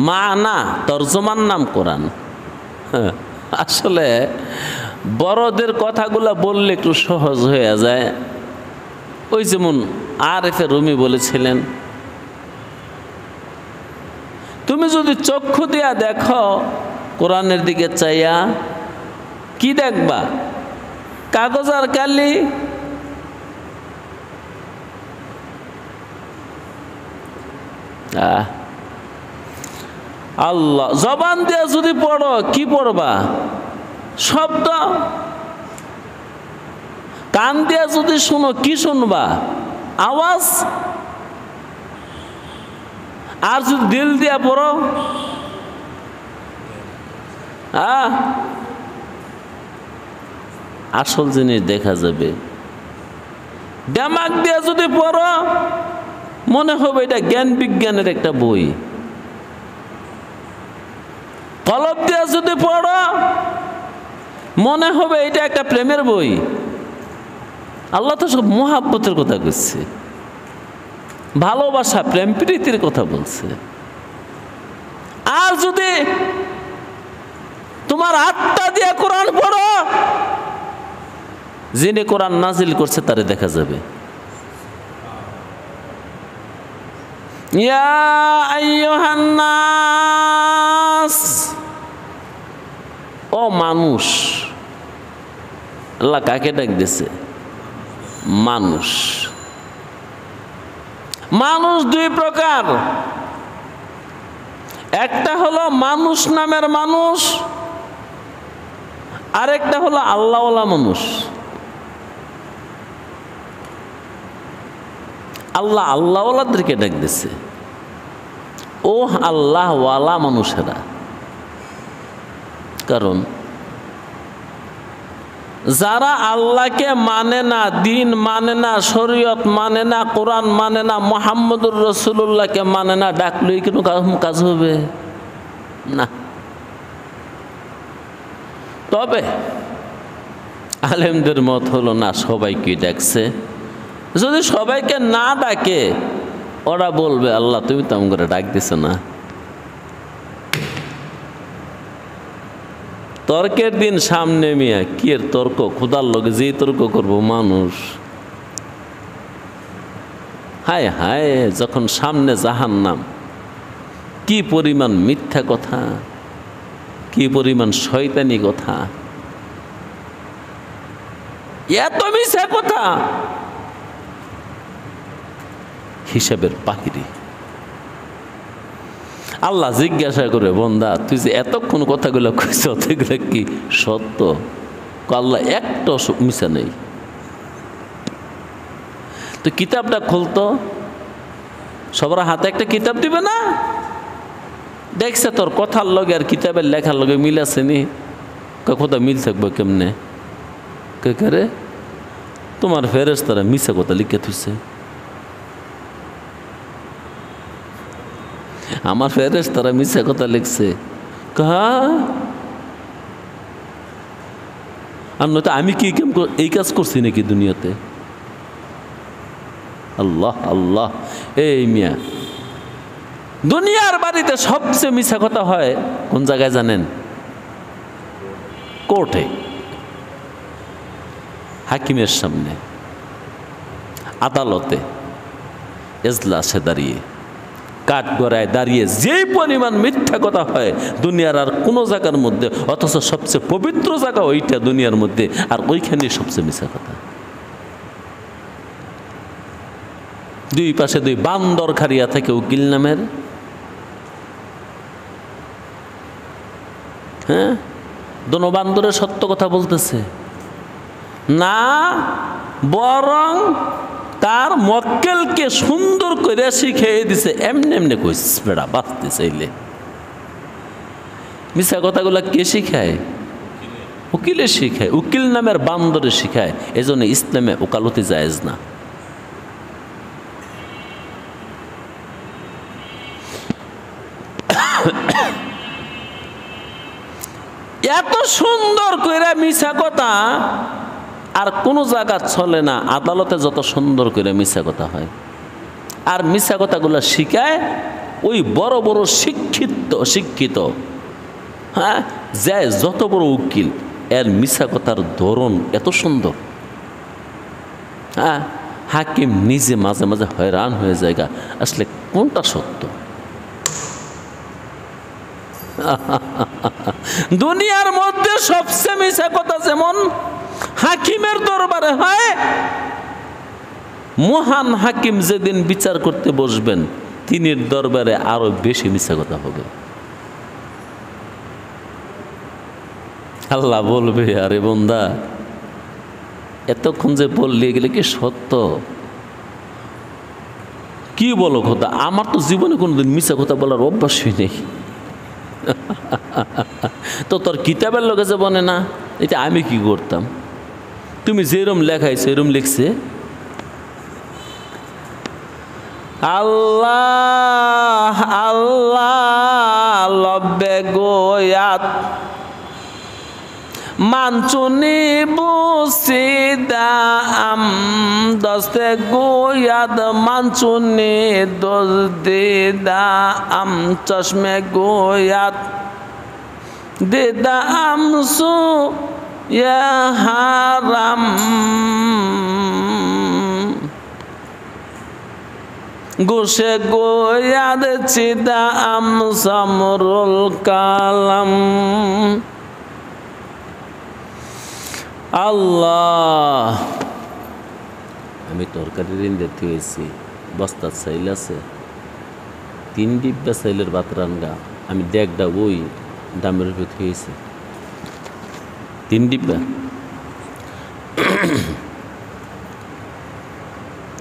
মানা তর্জমার নাম কোরআন। আসলে বড়দের কথাগুলো বললে একটু সহজ হয়ে যায়। ওই যেমন আরেফে রুমি বলেছিলেন, তুমি যদি চক্ষু দিয়া দেখো কোরআনের দিকে চাইয়া, কি দেখবা? কাগজ আর কালি। আল্লাহ, জবান দিয়া যদি পড়ো, কি পড়বা? শব্দ। কান দিয়া যদি শুনো, কি শুনবা? আওয়াজ। আর যদি দিল দিয়া পড়ো, আসল জিনিস দেখা যাবে। দিমাগ দিয়া যদি পড়ো, মনে হবে এটা জ্ঞান বিজ্ঞানের একটা বই। কলব দিয়া যদি পড়ো, মনে হবে এটা একটা প্রেমের বই। আল্লাহ তো সব মোহাব্বতের কথা বলছে, ভালোবাসা, প্রেম প্রীতির কথা বলছে। আর যদি তোমার আত্মা দিয়ে কোরআন পড়ো, যিনি কোরআন নাজিল করছে তারে দেখা যাবে। ইয়া আইয়ুহান নাস, ও মানুষ। আল্লাহ কাকে ডাক দিয়েছে? মানুষ। মানুষ দুই প্রকার, একটা হলো মানুষ নামের মানুষ, আরেকটা হলো আল্লাহওয়ালা মানুষ। আল্লাহ আল্লাহওয়ালাদেরকে ডাক দিছে, ও আল্লাহওয়ালা মানুষেরা। কারণ যারা আল্লাহকে মানে না, দিন মানে না, শরীয়ত মানে না, কোরআন মানে না, মুহাম্মদুর রাসূলুল্লাহকে মানে না, ডাকলেই কোনো কাজ হবে না। তবে আলেমদের মত হলো না, সবাইকে ডাকছে। যদি সবাইকে না ডাকে, ওরা বলবে আল্লাহ তুমি তো আমাকে ডাক দিছো না। তর্কের দিন সামনে, মিয়া কি এর তর্ক? খুদার লগে যেই তর্ক করবো মানুষ। হায় হায়, যখন সামনে জাহান্নাম, কি পরিমাণ মিথ্যা কথা, কি পরিমাণ শয়তানি কথা, এত মিথ্যা কথা হিসাবের বাহিরে। আল্লাহ জিজ্ঞাসা করে, বন্দা তুই যে এতক্ষণ কথাগুলো কইছ, এগুলো কি সত্য? আল্লাহ একটা মিশা নেই। তো কিতাবটা খুলতো, সবার হাতে একটা কিতাব দিবে না? দেখছে তোর কথার লগে আর কিতাবের লেখার লগে মিল আছে নি? কথা মিল থাকবে কেমনে? কে রে, তোমার ফেরেশতারা মিশা কথা লিখে থুইছে। আমার ফেরেশতারা মিথ্যা কথা লিখছে। আর নয়তো আমি কি এই কাজ করছি নাকি দুনিয়াতে? আল্লাহ আল্লাহ। এই মিয়া, দুনিয়ার বাড়িতে সবচেয়ে মিথ্যা কথা হয় কোন জায়গায় জানেন? কোর্টে। হাকিমের সামনে, আদালতে, এজলাসে দাঁড়িয়ে, কাঠগড়ায় দাঁড়িয়ে যে পরিমাণ মিথ্যা কথা হয় দুনিয়ার আর কোনো জায়গার মধ্যে, অথচ সবচেয়ে পবিত্র জায়গা ওইটা দুনিয়ার মধ্যে, আর ওইখানে সবচেয়ে মিথ্যা কথা। দুই পাশে দুই বান্দর খাড়িয়া থাকে উকিল নামের। হ্যাঁ, দোনো বান্দরে সত্য কথা বলতেছে না, বরং তার মক্কেলকে সুন্দর করে শিখিয়ে দিছে, এমনি এমনি কইস বেড়া বাঁচতে চাইলে। মিশা কথাগুলা কে শিখায়? উকিলে শিখায়, উকিল নামের বান্দরে শিখায়। এজন্য ইসলামে ওকালতি জায়েজ না। এত সুন্দর কইরা মিছা কথা আর কোনো জায়গা চলে না। আদালতে যত সুন্দর করে মিছা কথা হয়, আর মিছা কথাগুলো শিখায় ওই বড় বড় শিক্ষিত, হ্যাঁ, যায় যত বড় উকিল, এর মিছা কথার ধরন এত সুন্দর। হ্যাঁ, হাকিম নিজে মাঝে মাঝে হয়রান হয়ে যায়, আসলে কোনটা সত্য। দুনিয়ার মধ্যে সবচেয়ে মিছা কথা যেমন হাকিমের দরবারে হয়, মহান হাকিম যেদিন বিচার করতে বসবেন তিনির দরবারে আরো বেশি মিছা কথা হবে। আল্লাহ বলবে, আরে বন্দা, এতক্ষণ যে বললে গেলে কি সত্য? কি বলো কথা? আমার তো জীবনে কোনোদিন মিছা কথা বলার অভ্যাসই নেই। তো তোর কিতাবের লোকে যে বনে না, এটা আমি কি করতাম? তুমি যেরম লেখাইছো এরম লিখছে। আল্লাহ আল্লাহ লব্বে গোয়াত মানচুনি বুসিদা আম দস্তে গোয়াদ মানচুনি দোসদিদা আম চশমে গোয়াত দিদা আমসু ইয়া হারাম গোসে গোয়াদ চিদা আম সামরুল কালাম। আল্লাহ, আমি তরকারি ঋণ দিতে হয়েছি, বস্তার চাইল আছে, 3 ডিব্বা চাইলের ভাত রান্না, আমি দেখডা ওই দামের উপরে হয়েছে 3 ডিব্বা।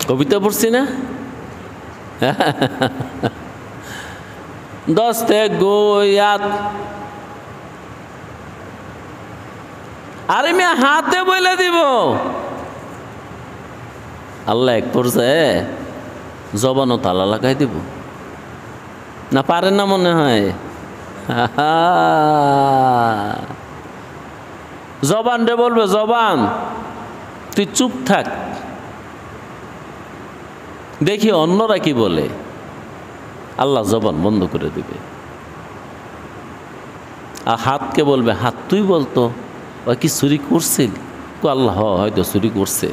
কবিতা পড়ছি না? দস্তে গোয়াত, আরে মেয়ে হাতে বলে দিব। আল্লাহ এক পর্যায়ে জবানও তালা লাগাই দিব না, পারেন না মনে হয়। জবান রে বলবে, জবান তুই চুপ থাক, দেখি অন্যরা কি বলে। আল্লাহ জবান বন্ধ করে দিবে। আর হাতকে বলবে, হাত তুই বলতো ও কি চুরি করছিল? আল্লাহ হয়তো চুরি করছে,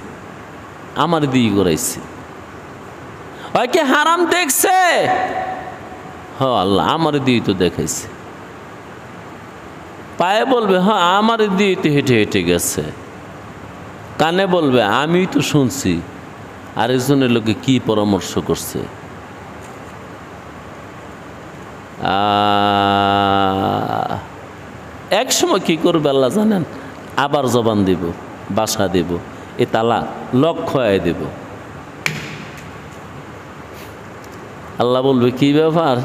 আমার দিয়ে করাইছে। ওই কি হারাম দেখছে? আল্লাহ আমার দিয়ে তো দেখাইছে। পায়ে বলবে, আমার দিয়ে তো হেঁটে হেঁটে গেছে। কানে বলবে, আমি তো শুনছি আরেকজনের লোকে কি পরামর্শ করছে। এক সময় কি করবে আল্লাহ জানেন, আবার জবান দিব, বাসা দেব, এ তালা লক্ষ্য দেব। আল্লাহ বলবে, কি ব্যাপার,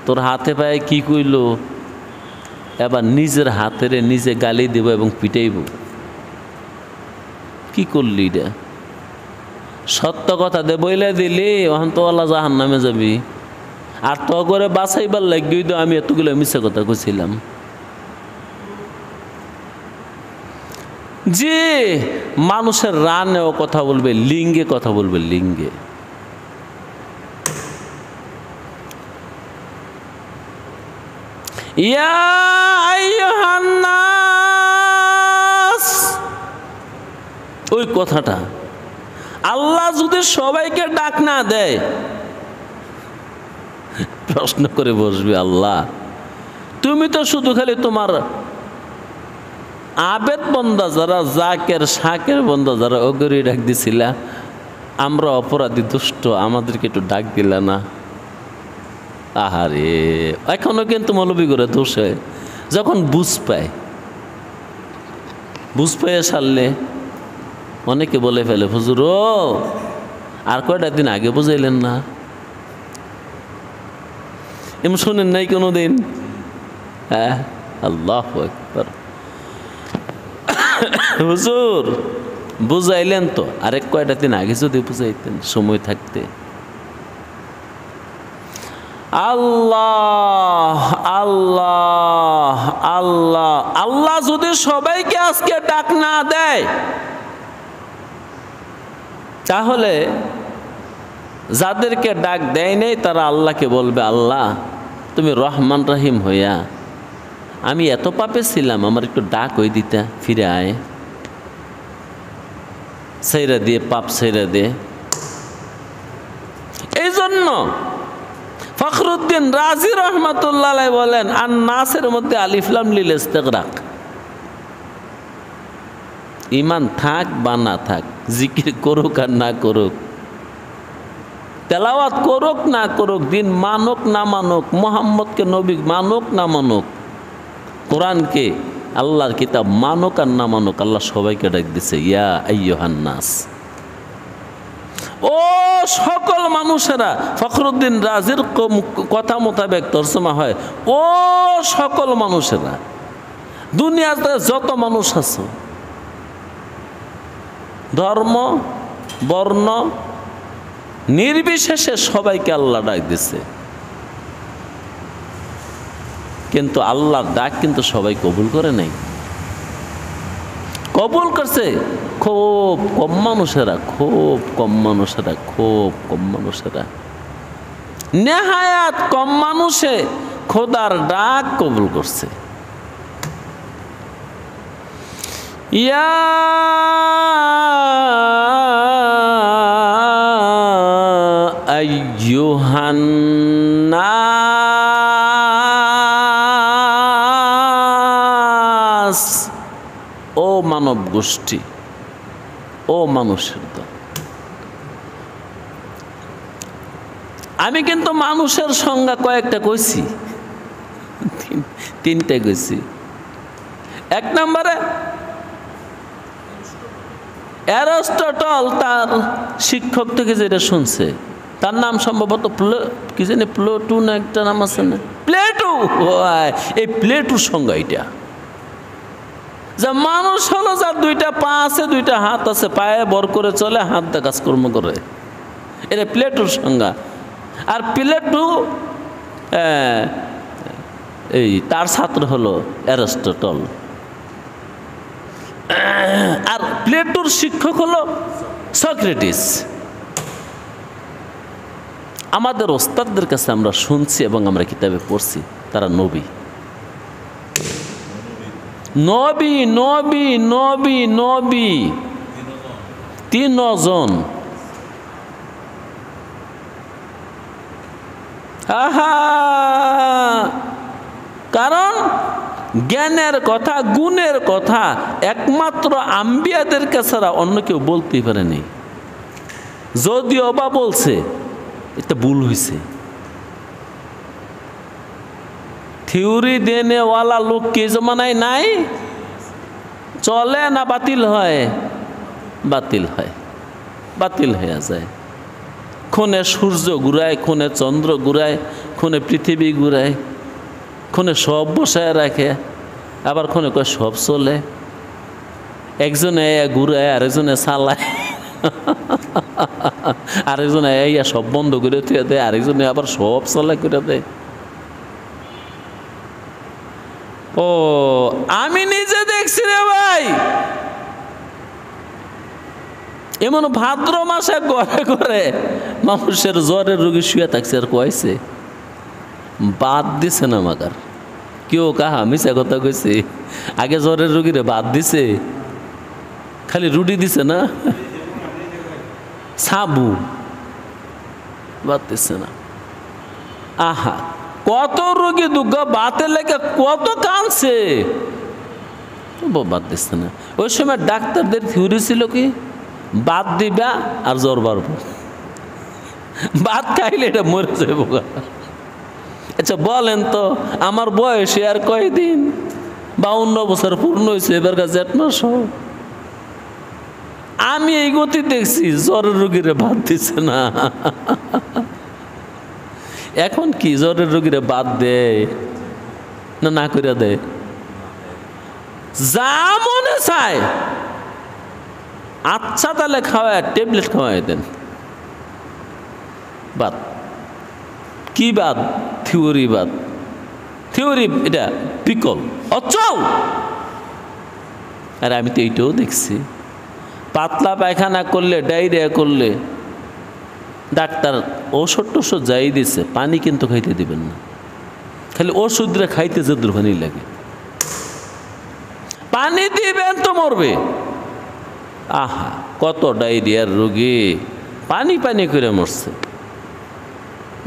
তোর হাতে পায়ে কি কইল? এবার নিজের হাতেরে নিজে গালি দেব এবং পিটাইব। কি করলি রে? সত্য কথা দে বইলে দিলি, ওখান তো আল্লাহ জাহান্নামে যাবি। আর তো করে বাঁচাইবার লাগি তো আমি এতগুলো মিথ্যা কথা কইছিলাম। যে মানুষের রানেও কথা বলবে, লিঙ্গে কথা বলবে, লিঙ্গে। ইয়া আইয়ুহান নাস, ওই কথাটা, আল্লাহ যদি সবাইকে ডাক না দেয়, প্রশ্ন করে বসবে, আল্লাহ তুমি তো শুধু খালি তোমার আবেদ বন্দা যারা, জাকের শাকের বন্দা যারা, ওগরি ডাক দিছিলা, আমরা অপরাধী দুষ্ট, আমাদেরকে একটু ডাক দিলা না। আহারে, এখনো কিন্তু মৌলবি করে দোষে যখন বুঝ পায়, বুঝ পেয়ে সারলে অনেকে বলে ফেলে, হুজুর ও আর কয়টা দিন আগে বুঝাইলেন না? এমন শোনেন নাই কোনো দিন? হ্যাঁ, আল্লাহু আকবার। হুজুর বুঝাইলেন তো, আরেক কয়টা দিন আগে যদি বুঝাইতেন সময় থাকতে। আল্লাহ আল্লাহ আল্লাহ আল্লাহ যদি সবাইকে আজকে ডাক না দেয়, তাহলে যাদেরকে ডাক দেয় নেই তারা আল্লাহকে বলবে, আল্লাহ তুমি রহমান রহিম হইয়া, আমি এত পাপে ছিলাম, আমার একটু ডাক হই দিতা, ফিরে আয়, সেইরা দিয়ে পাপ সেইরা দে। এই জন্য ফখরুদ্দিন রাজি রহমাতুল্লাহ আলাইহি বলেন, আর নাসের মধ্যে আলিফ লাম লিল ইস্তিগরাক, ইমান থাক বা না থাক, জিকির করুক আর না করুক, তেলাওয়াত করুক না করুক, দিন মানুক না মানুক, মুহাম্মদকে নবী মানুক না মানুক, কোরআনকে আল্লাহর কিতাব মানুক আর না মানুক, আল্লাহ সবাইকে ডাক দিছে, ইয়া আইয়ুহান নাস। ও সকল মানুষেরা, ফখরুদ্দিন রাজির কথা মোতাবেক তর্জমা হয়, ও সকল মানুষেরা, দুনিয়াতে যত মানুষ আছে, ধর্ম বর্ণ নির্বিশেষে সবাইকে আল্লাহ ডাক দিছে। কিন্তু আল্লাহর ডাক কিন্তু সবাই কবুল করে নাই। কবুল করছে খুব কম মানুষেরা, খুব কম মানুষেরা, খুব কম মানুষেরা, নেহায়াত কম মানুষে খোদার ডাক কবুল করছে। ইয়া আইয়ুহান নাস, ও মানব গোষ্ঠী, ও মানুষের দল। আমি কিন্তু মানুষের সংজ্ঞা কয়েকটা কইছি, তিনটে কইছি। এক নম্বরে অ্যারিস্টটল তার শিক্ষক থেকে যেটা শুনছে, তার নাম সম্ভবত কি জানি প্লেটো না একটা নাম আছে না, প্লেটো। এই প্লেটোর সংজ্ঞা এটা, যে মানুষ হলো যার দুইটা পা আছে, দুইটা হাত আছে, পায়ে বর করে চলে, হাত দিয়ে কাজকর্ম করে, এটা প্লেটোর সংজ্ঞা। আর প্লেটো এই তার ছাত্র হলো অ্যারিস্টটল, আর প্লেটোর শিক্ষক হলো সক্রেটিস। আমাদের ওস্তাদদের কাছে আমরা শুনছি এবং আমরা কিতাবে পড়ছি, তারা নবী, নবী নবী নবী নবী, তিনজন। আহা, কারণ জ্ঞানের কথা, গুণের কথা একমাত্র আম্বিয়াদের ছাড়া অন্য কেউ বলতেই পারেনি। যদিও বা বলছে, এটা ভুল হয়েছে। থিওরি দেনেওয়ালা লোক কে জমানায় নাই, চলে না বাতিল হয়? বাতিল হয়, বাতিল হয়ে যায়। ক্ষণে সূর্য ঘুরায়, ক্ষণে চন্দ্র ঘুরায়, ক্ষণে পৃথিবী ঘুরায়, ক্ষণে সব বসায় রাখে, আবার ক্ষণে কয় সব চলে। একজনে ঘুরায়, আরেকজনে চালায়, আরেকজনে ইয়া সব বন্ধ করে থুয়ে দেয়, আরেকজনে আবার সব চলা করে দেয়। ও আমি নিজে দেখছি রে ভাই, এমন ভাদ্র মাসে ঘরে ঘরে মানুষের জ্বরের রোগী শুয়ে থাকছে, আর কয়েছে বাদ দিছে না মাগার। কেউ কাহা মিশা কথা কইছে, আগে জ্বরের রোগীরে বাদ দিছে, খালি রুটি দিছে না, সাবু বাদ দিচ্ছে না। আহা, কত রোগী দুঃখ বাতে লেগে কত কাঁদছে, বাদ দিচ্ছে না। ওই সময় ডাক্তারদের থিওরি ছিল কি, বাদ দিবা আর জ্বর বাড়বো, ভাত খাইলে এটা মরে যাবো। আচ্ছা বলেন তো, আমার বয়সে আর কয়দিন, 52 বছর পূর্ণ হয়েছে, এবার জেঠ মাস। আমি এই গতি দেখছি, জ্বরের রোগীরে বাদ দিচ্ছে না। এখন কি জ্বরের রোগীরে বাদ দেয় না, না করে দেয়? যা মনে চায় আচ্ছা তাহলে খাওয়ায়, ট্যাবলেট খাওয়াই দেন, বাদ। কি বাদ? থিওরি বাদ। থিওরি এটা বিকল, অচল। আর আমি তো এইটাও দেখছি, পাতলা পায়খানা করলে, ডায়রিয়া করলে ডাক্তার ওষুধ টষুধ যাই দিছে, পানি কিন্তু খাইতে দিবেন না, খালি ওষুধটা খাইতে যে দুর্বানি লাগে। পানি দিবেন তো মরবে। আহা, কত ডায়রিয়ার রোগী পানি পানি করে মরছে।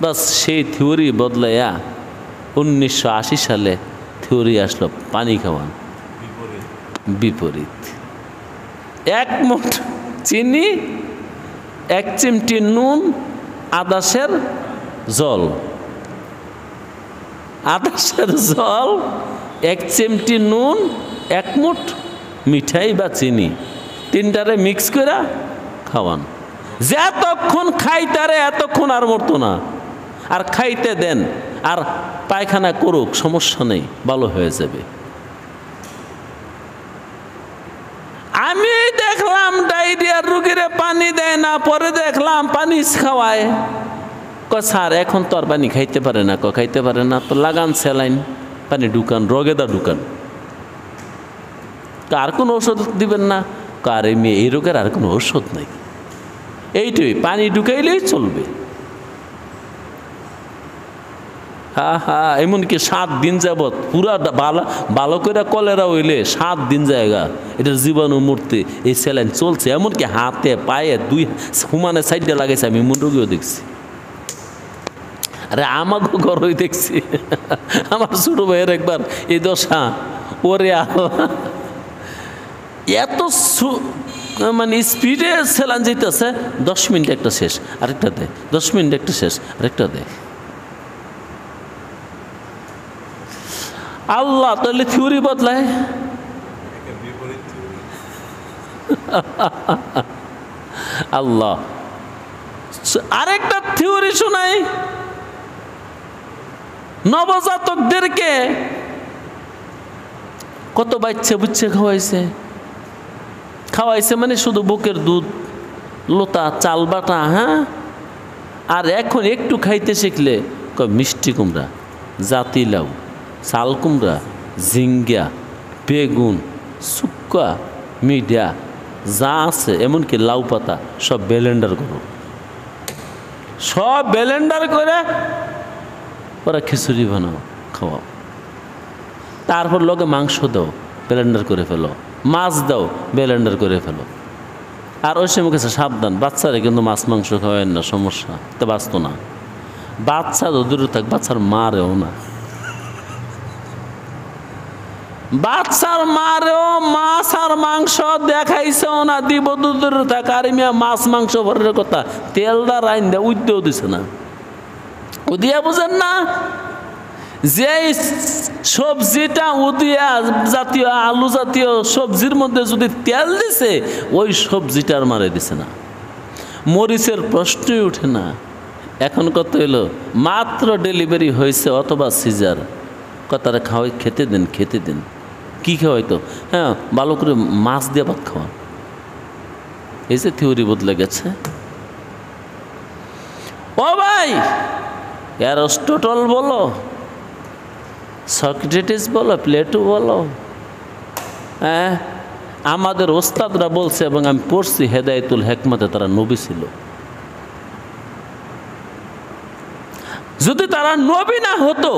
বাস সেই থিওরি বদলাইয়া 1980 সালে থিওরি আসলো পানি খাওয়ান, বিপরীত। 1 মুঠ চিনি, 1 চিমটি নুন, আদাসের জল, আদাসের জল, 1 চিমটি নুন, 1 মুঠ মিঠাই বা চিনি, 3টারে মিক্স করে খাওয়ান। যতক্ষণ খাইতারে এতক্ষণ আর মরতো না। আর খাইতে দেন, আর পায়খানা করুক, সমস্যা নেই, ভালো হয়ে যাবে। আমি দেখলাম ডায়রিয়ার রোগীরে পানি দেয় না, পরে দেখলাম পানি খাওয়ায়। স্যার এখন তো আর পানি খাইতে পারে না। খাইতে পারে না তো লাগান স্যালাইন, পানি ঢুকান, রগেদা ঢুকান। আর কোনো ওষুধ দিবেন না? কার এই রোগের আর কোনো ওষুধ নাই, এইটাই পানি ঢুকাইলেই চলবে। হ্যাঁ হ্যাঁ, এমনকি 7 দিন যাবৎ পুরা ভালো করে কলেরা হইলে 7 দিন জায়গা এটার জীবাণু মূর্তি এই স্যালাইন চলছে। এমনকি হাতে পায়ে 2 হুমানে সাইডে লাগাইছে, আমি এমন রোগীও দেখছি। আরে আমাকে ঘরই দেখছি, আমার ছোট ভাইয়ের একবার এই দশা। ওরে এত মানে স্পিডে স্যালাইন যেতেছে, 10 মিনিট একটা শেষ, আরেকটা দে, 10 মিনিট একটা শেষ, আরেকটা দে। আল্লাহ তাহলে থিওরি বদলায়। আল্লাহ আরেকটা থিওরি শোনাই, নবজাতকদেরকে কত বাচ্চা বুচ্চা খাওয়াইছে মানে শুধু বুকের দুধ, লোতা, চাল বাটা। হ্যাঁ, আর এখন একটু খাইতে শিখলে মিষ্টি কুমড়া, জাতি লাউ, চাল কুমড়া, ঝিঙ্গা, বেগুন, শুক্কা, মিডিয়া যা আছে, এমনকি লাউ পাতা সব ব্লেন্ডার করো, সব ব্লেন্ডার করে ওরা খিচুড়ি বানাও, খাওয়াও। তারপর লগে মাংস দাও, ব্লেন্ডার করে ফেলো, মাছ দাও, ব্লেন্ডার করে ফেলো। আর ওই সময় কাছে সাবধান, বাচ্চারা কিন্তু মাছ মাংস খাওয়ায় না, সমস্যা তো বাঁচত না। বাচ্চা তো দূরে থাক, বাচ্চার মারেও না, বাচ্চার মারেও মাছ আর মাংস দেখাইছেও না, দিব দূরে থাক। আর মাছ মাংস ভরের কথা তেলদা রাইন দেয়, উদ্দেও দিছে না। উদিয়া বুঝেন না, যে সবজিটা উদিয়া জাতীয়, আলু জাতীয় সবজির মধ্যে যদি তেল দিছে, ওই সবজিটার মারে দিছে না, মরিচের প্রশ্নই উঠে না। এখন কত হইল, মাত্র ডেলিভারি হয়েছে অথবা সিজার, কথাটা খাওয়াই, খেতে দেন, খেতে দেন। কী খাওয়াইতো? হ্যাঁ, ভালো করে মাছ দিয়ে ভাত খাওয়া। এই যে থিওরি বদলে গেছে। ও ভাই, অ্যারিস্টটল বলো, সক্রেটিস বলো, প্লেটো বলো, হ্যাঁ, আমাদের ওস্তাদরা বলছে এবং আমি পড়ছি, হেদায়েতুল হেকমতে তারা নবী ছিল। যদি তারা নবী না হতো,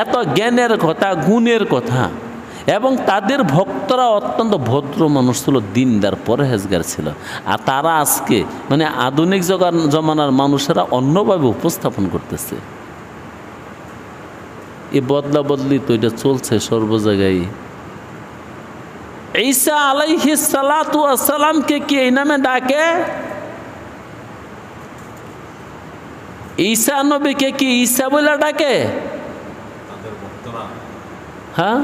এত জ্ঞানের কথা, গুণের কথা, এবং তাদের ভক্তরা অত্যন্ত ভদ্র মানুষ ছিল, দিনদার পরহেজগার ছিল। আর তারা আজকে মানে আধুনিক জমানার মানুষেরা অন্যভাবে উপস্থাপন করতেছে। এই বদলা বদলি তো এটা চলছে সর্ব জায়গায়। ঈসা আলাইহিস সালাতু ওয়াস সালামকে কি এই নামে ডাকে? ঈসা নবীকে কি ঈসা বলে ডাকে? হ্যাঁ,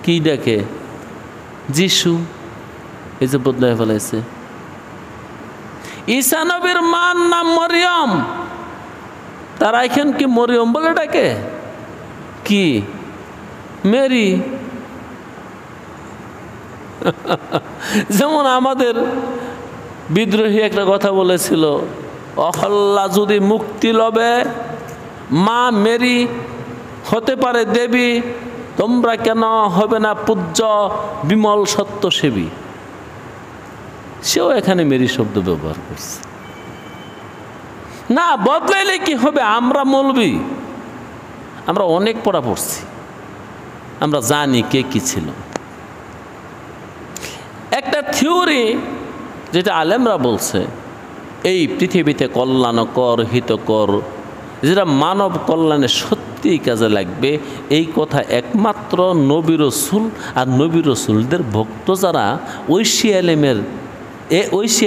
কি ডাকে? যিশু। এই যে বদলায় ফেলাইছে। ঈসা নবীর মার নাম মরিয়ম, তারা এখন কি মরিয়ম বলে ডাকে? কি মেরি? যেমন আমাদের বিদ্রোহী একটা কথা বলেছিল, অহল্লা যদি মুক্তি লবে মা মেরি হতে পারে দেবী, তোমরা কেন হবে না পূজ্য বিমল সত্যসেবী? সেও এখানে মেরি শব্দ ব্যবহার করছে। না বদলাইলে কি হবে? আমরা মৌলবি, আমরা অনেক পড়া পড়ছি, আমরা জানি কে কি ছিল। একটা থিওরি যেটা আলেমরা বলছে, এই পৃথিবীতে কল্যাণকর হিতকর যেটা মানব কল্যাণে সত্যিই কাজে লাগবে, এই কথা একমাত্র নবী রসুল আর নবী রসুলদের ভক্ত যারা ঐশী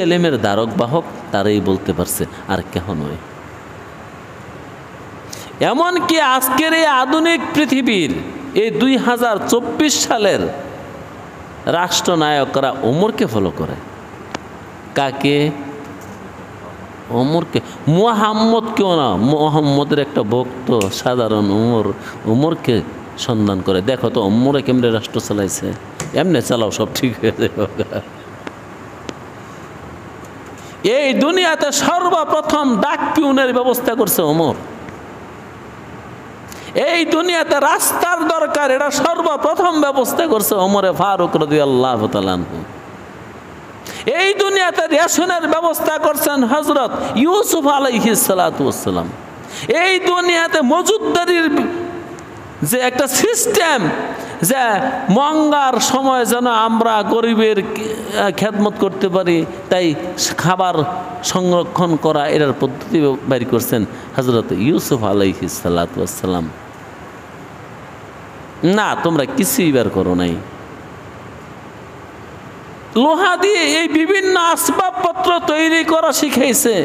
আলেমের দ্বারক বাহক, তারাই বলতে পারছে, আর কেহ নয়। এমনকি আজকের এই আধুনিক পৃথিবীর এই 2024 সালের রাষ্ট্রনায়করা ওমরকে ফলো করে। কাকে? ওমরকে। মুহাম্মদ কেউ না, মুহাম্মদের একটা ভক্ত সাধারণ ওমরকে সন্ধান করে। দেখো তো ওমরে কেমনে রাষ্ট্র চালাইছে, এমনি চালাও সব ঠিক হয়ে যাবে। এই দুনিয়াতে সর্বপ্রথম ডাক পিউনের ব্যবস্থা করছে ওমর। এই দুনিয়াতে রাস্তার দরকার, এটা সর্বপ্রথম ব্যবস্থা করছে ওমরে ফারুক রাদিয়াল্লাহু তাআলা আনহু। এই দুনিয়াতে রেশনের ব্যবস্থা করছেন হযরত ইউসুফ আলাইহিস সালাতু ওয়াস সালাম। এই দুনিয়াতে মজুদদারির যে একটা সিস্টেম, যে মঙ্গার সময় যেন আমরা গরিবের খেদমত করতে পারি, তাই খাবার সংরক্ষণ করা এটার পদ্ধতি বের করছেন হযরত ইউসুফ আলাইহিস সালাতু ওয়াস সালাম। না, তোমরা কিছুই বের করো নাই। লোহা দিয়ে এই বিভিন্ন আসবাবপত্র তৈরি করা শিখাইছে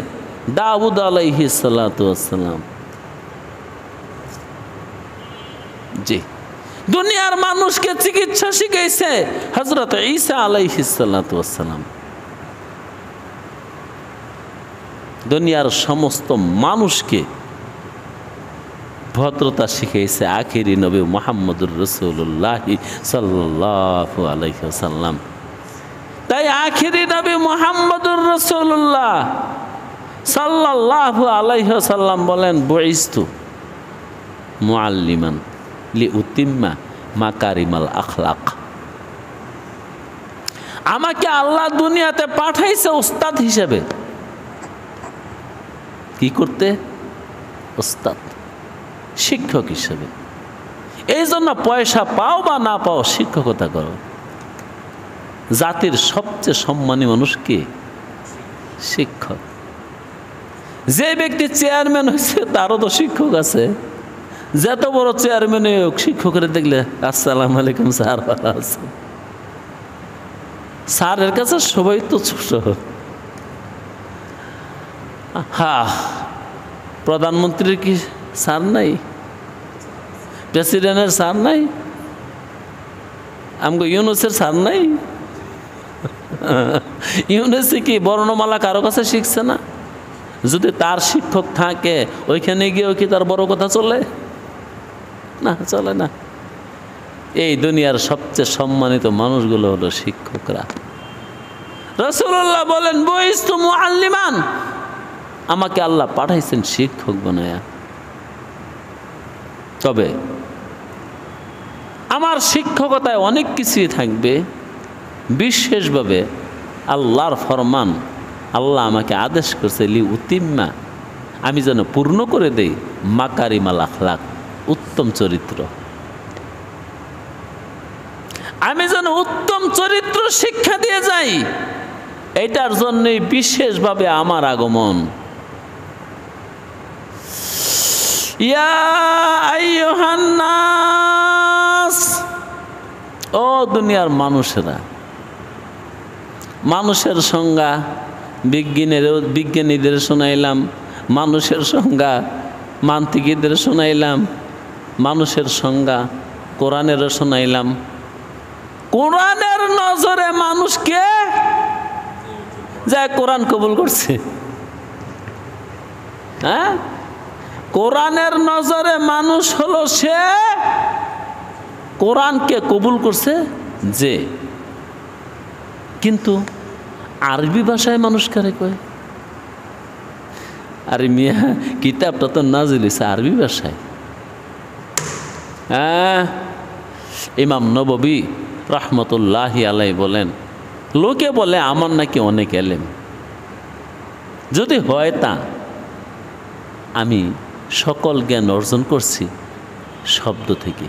দাউদ আলাইহিস সালাতু ওয়াস সালাম। জি, দুনিয়ার মানুষকে চিকিৎসা শিখাইছে হযরত ঈসা আলাইহিস সালাতু ওয়াস সালাম। দুনিয়ার সমস্ত মানুষকে ভদ্রতা শিখাইছে আখিরি নবী মুহাম্মদুর রাসূলুল্লাহ সাল্লাল্লাহু আলাইহি ওয়াসাল্লাম। তাই আখিরি নবী মুহাম্মদুর রাসূলুল্লাহ সাল্লাল্লাহু আলাইহি ওয়াসাল্লাম বলেন, বুইস্তু মুআল্লিমান লিউতিম্মা মাকারিমাল আখলাক। আমাকে আল্লাহ দুনিয়াতে পাঠাইছে উস্তাদ হিসেবে। কি করতে? উস্তাদ, শিক্ষক হিসেবে। এই জন্য পয়সা পাও বা না পাও, শিক্ষকতা করো। জাতির সবচেয়ে সম্মানী মানুষ কে? শিক্ষক। যে ব্যক্তি চেয়ারম্যান হয়েছে তারও তো শিক্ষক আছে। যত বড় চেয়ারম্যান হোক, শিক্ষকের দেখলে আসসালামু আলাইকুম স্যার, ভালো আছেন। স্যারের কাছে সবাই তো ছোট। হ্যাঁ, প্রধানমন্ত্রীর কি স্যার নাই? প্রেসিডেন্টের স্যার নাই? আমগো ইউনুসের স্যার নাই? ইউনুসে কি বর্ণমালা কারো কাছে শিখছে না? যদি তার শিক্ষক থাকে ওইখানে গিয়েও কি তার বড় কথা চলে? না, চলে না। এই দুনিয়ার সবচেয়ে সম্মানিত মানুষগুলো হলো শিক্ষকরা। রাসূলুল্লাহ বলেন, বুইস্তু মুআল্লিমান, আমাকে আল্লাহ পাঠাইছেন শিক্ষক বানায়া। তবে আমার শিক্ষকতায় অনেক কিছুই থাকবে। বিশেষভাবে আল্লাহর ফরমান, আল্লাহ আমাকে আদেশ করছে লিউতিম্মা, আমি যেন পূর্ণ করে দেই মাকারিমাল আখলাক, উত্তম চরিত্র। আমি যেন উত্তম চরিত্র শিক্ষা দিয়ে যাই, এটার জন্যই বিশেষভাবে আমার আগমন। ইয়া আইয়ুহান নাস, ও দুনিয়ার মানুষেরা। মানুষের সংজ্ঞা বিজ্ঞানীদের শোনাইলাম, মানুষের সংজ্ঞা মান্ত্রিকীদের শোনাইলাম, মানুষের সংজ্ঞা কোরআনেরও শোনাইলাম। কোরআনের নজরে মানুষকে যা কোরআন কবুল করছে, হ্যাঁ, কোরআনের নজরে মানুষ হলো সে কোরআনকে কবুল করছে যে। কিন্তু আরবি ভাষায় মানুষ কারে কয়? আরে মিয়া, কিতাবটা তো নাজিল হইছে আরবি ভাষায়। হ্যাঁ, ইমাম নববী রাহমাতুল্লাহি আলাইহি বলেন, লোকে বলে আমার নাকি অনেক এলেম। যদি হয় তা, আমি সকল জ্ঞান অর্জন করছি শব্দ থেকে।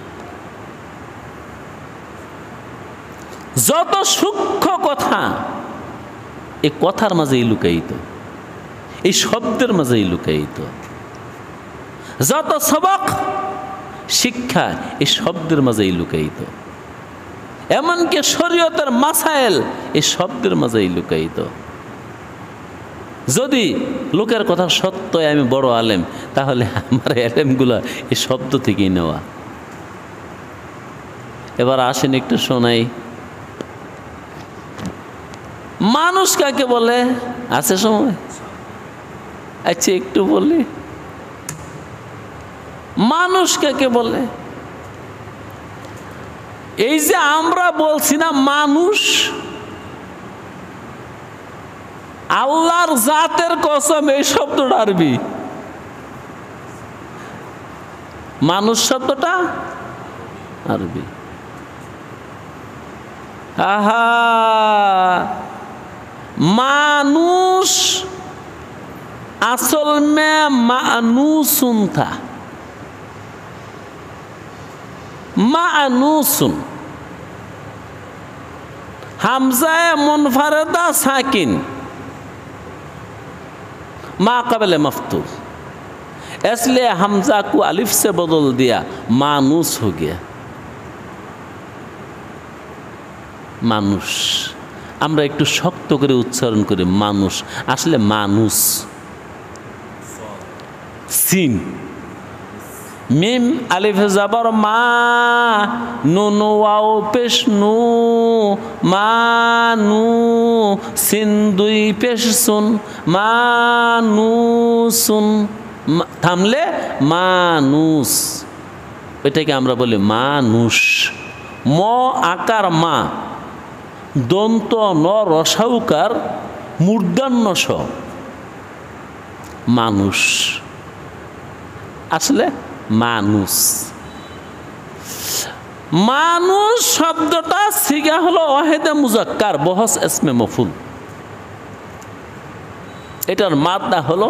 যত সূক্ষ্ম কথা এই কথার মাঝেই লুকায়িত, এই শব্দের মাঝেই লুকায়িত। যত সবক শিক্ষা এই শব্দের মাঝেই লুকায়িত। এমনকি শরীয়তের মাসাইল এই শব্দের মাঝেই লুকায়িত। যদি লোকের কথা সত্য আমি বড় আলেম, তাহলে আমার এলেমগুলো এই শব্দ থেকেই নেওয়া। এবার আসেন একটু শোনাই, মানুষ কাকে বলে? আছে সময়? আচ্ছা একটু বলি, মানুষ কাকে বলে? এই যে আমরা বলছি না মানুষ, আল্লাহর জাতের কসম এই শব্দটা আরবি। মানুষ শব্দটা আরবি। আহা, মানুষ আসল মে মানুসুন থা, মানুসুন হামজায়ে मुनफरदा साकिन मा कबल मफ्तूह, इसलिए हमजा को अलिफ से बदल दिया, मानूस हो गया। মানুষ আমরা একটু শক্ত করে উচ্চারণ করি, মানুষ, আসলে মানুষ। সিন মিম আলিফ জাবর মা, নুন ওয়াও পেশ নু, মানু, সিন দুই পেশ সুন, মানুসুন, থামলে মানুষ। এটাকে আমরা বলি মানুষ। ম আকার মা, দন্ত ন রসাউকার মূর্ধন্য স, মানুষ, আসলে মানুষ। মানুষ শব্দটা সিগা হলো ওয়াহিদে মুজাক্কার বহস ইসমে মফুল। এটার মাদা হলো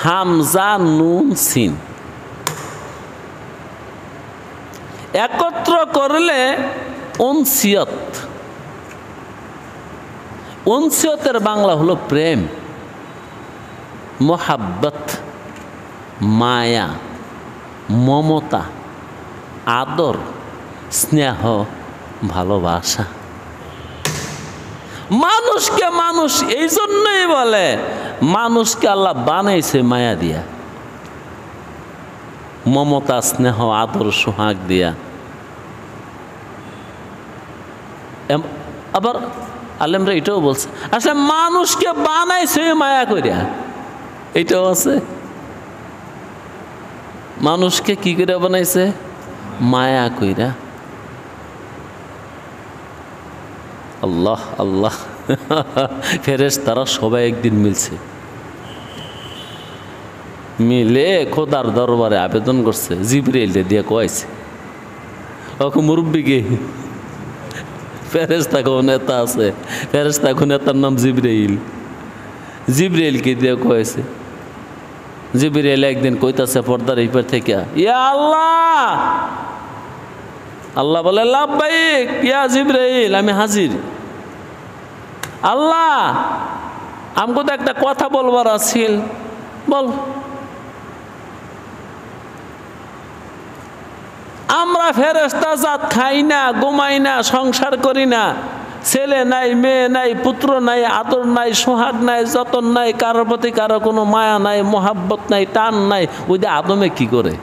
হামজা নুন সিন, একত্র করলে উনসিয়ত। উনসিয়তের বাংলা হলো প্রেম, মোহাব্বত, মায়া, মমতা, আদর, স্নেহ, ভালোবাসা। মানুষকে মানুষ এই জন্যই বলে, মানুষকে আল্লাহ বানাইছে মায়া দিয়া, মমতা, স্নেহ, আদর, সোহাগ দিয়া। আবার আলেমরা এটাও বলছে, আসলে মানুষকে বানাইছে মায়া করিয়া, এটাও আছে। মানুষকে কি করে বানাইছে? মায়া কইরা। আল্লাহ আল্লাহ, ফেরেশতারা সবাই একদিন মিলছে, মিলে খোদার দরবারে আবেদন করছে, জিবরাইল দিয়ে কয়েছে, ওকে মুরব্বীকে। ফেরেশতা কোন নেতা আছে, ফেরেশতা কোন নেতার নাম জিবরাইল। জিবরাইলকে দিয়ে কয়েছে। জিবরাইল একদিন কইতাছে পর্দার এইপার থেকে, ইয়া আল্লাহ, আল্লাহ বলে লাব্বাইক ইয়া জিবরাইল, আমি হাজির। আল্লাহ আমাকে তো একটা কথা বলবার আছিল, বল। আমরা ফেরেশতা জাত খাই না, ঘুমাই না, সংসার করি না, ছেলে নাই, মেয়ে নাই, পুত্র নাই, আদর নাই, সোহাগ নাই, যতন নাই, কারোর প্রতি কারো কোনো মায়া নাই, মোহাব্বত নাই, টান নাই। ওই যে আদমে কি করে?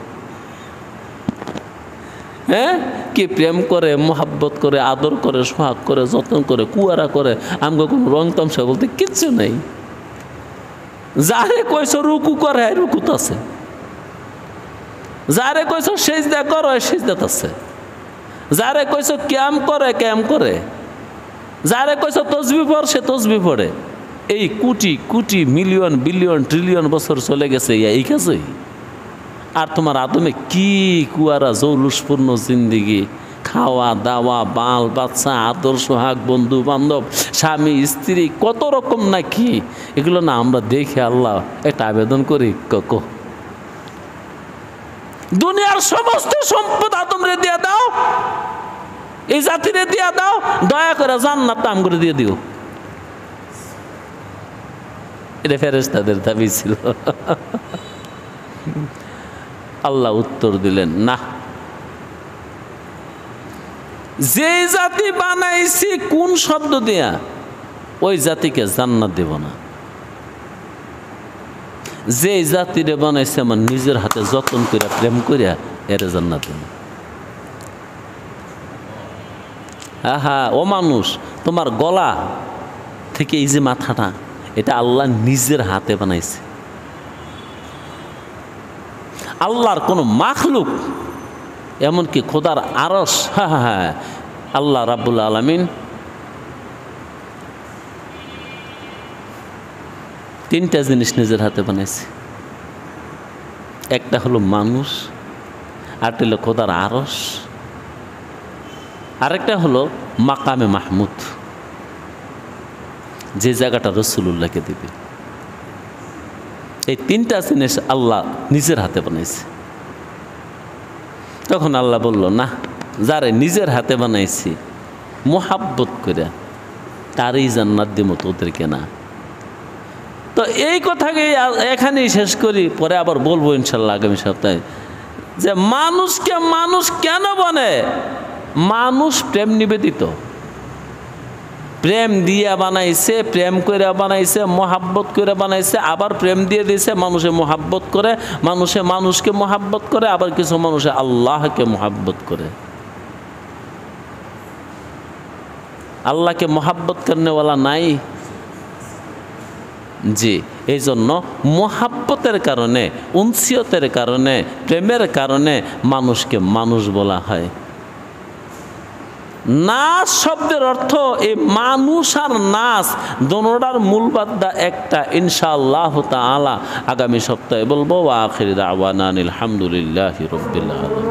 হ্যাঁ, কি প্রেম করে, মোহাব্বত করে, আদর করে, সোহাগ করে, যত্ন করে, কুয়ারা করে। আমাকে কোনো রং তামসা বলতে কিচ্ছু নেই। যারে কইস রুকু করে রুকুত আছে, যারে কইস সেজদা করে সেজদাত আছে, যারে কইস ক্যাম করে ক্যাম করে, যারে কইস তসবি পড় সে তসবি পড়ে। এই crore crore million billion trillion বছর চলে গেছে এই কাজেই। আর তোমার আদমে কি কুয়ারা জৌলুসপূর্ণ জিন্দিগি, খাওয়া দাওয়া, বাল বাচ্চা, আদর সোহাগ, বন্ধু বান্ধব, স্বামী স্ত্রী, কত রকম না কি। এগুলো না আমরা দেখে আল্লাহ একটা আবেদন করি, দুনিয়ার সমস্ত সম্পদ আদমরে দিয়ে দাও, এই জাতিরে দিয়ে দাও, দয়া করে জান্নাত নাম করে দিয়ে দিও। এটা ফেরেশতাদের দাবি ছিল। আল্লাহ উত্তর দিলেন, না, যে জাতি বানাইছি কোন শব্দ দিয়া, ওই জাতিকে জান্নাত দেব না। যে জাতিরে বানাইছে আমার নিজের হাতে যত্ন করিয়া প্রেম করিয়া, এর জান্নাত দেব। আহা, ও মানুষ, তোমার গলা থেকে এই যে মাথাটা, এটা আল্লাহ নিজের হাতে বানাইছে। আল্লাহর কোনো মাখলুক, এমনকি খোদার আরশ, হ্যাঁ, আল্লাহ রাব্বুল আলামিন তিনটা জিনিস নিজের হাতে বানাইছে। একটা হলো মানুষ, আরেকটা হলো খোদার আরশ, আরেকটা হলো মাকামে মাহমুদ, যে জায়গাটা রাসূলুল্লাহকে দিবে। এই তিনটা জিনিস আল্লাহ নিজের হাতে বানাইছে। তখন আল্লাহ বলল, না, যারে নিজের হাতে বানাইছি মোহাব্বত করে, তারই জান্নাত দিব, তোদেরকে না। তো এই কথাকে এখানেই শেষ করি, পরে আবার বলবো ইনশাল্লাহ আগামী সপ্তাহে, যে মানুষকে মানুষ কেন বনে? মানুষ প্রেম নিবেদিত, প্রেম দিয়ে বানাইছে, প্রেম করে বানাইছে, মোহাব্বত করে বানাইছে, আবার প্রেম দিয়ে দিয়েছে। মানুষে মোহাব্বত করে, মানুষে মানুষকে মোহাব্বত করে, আবার কিছু মানুষে আল্লাহকে মোহাব্বত করে। আল্লাহকে মোহাব্বত করনেওয়ালা নাই। জি, এই জন্য মোহাব্বতের কারণে, উনসিয়তের কারণে, প্রেমের কারণে মানুষকে মানুষ বলা হয়। নাস শব্দের অর্থ, এই মানুষ আর নাস দোনোটার মূল বাদ্দা একটা। ইনশাআল্লাহ তাআলা আগামী সপ্তাহে বলবো। ওয়া আখির দাওয়ানা আলহামদুলিল্লাহি রাব্বিল আলামিন।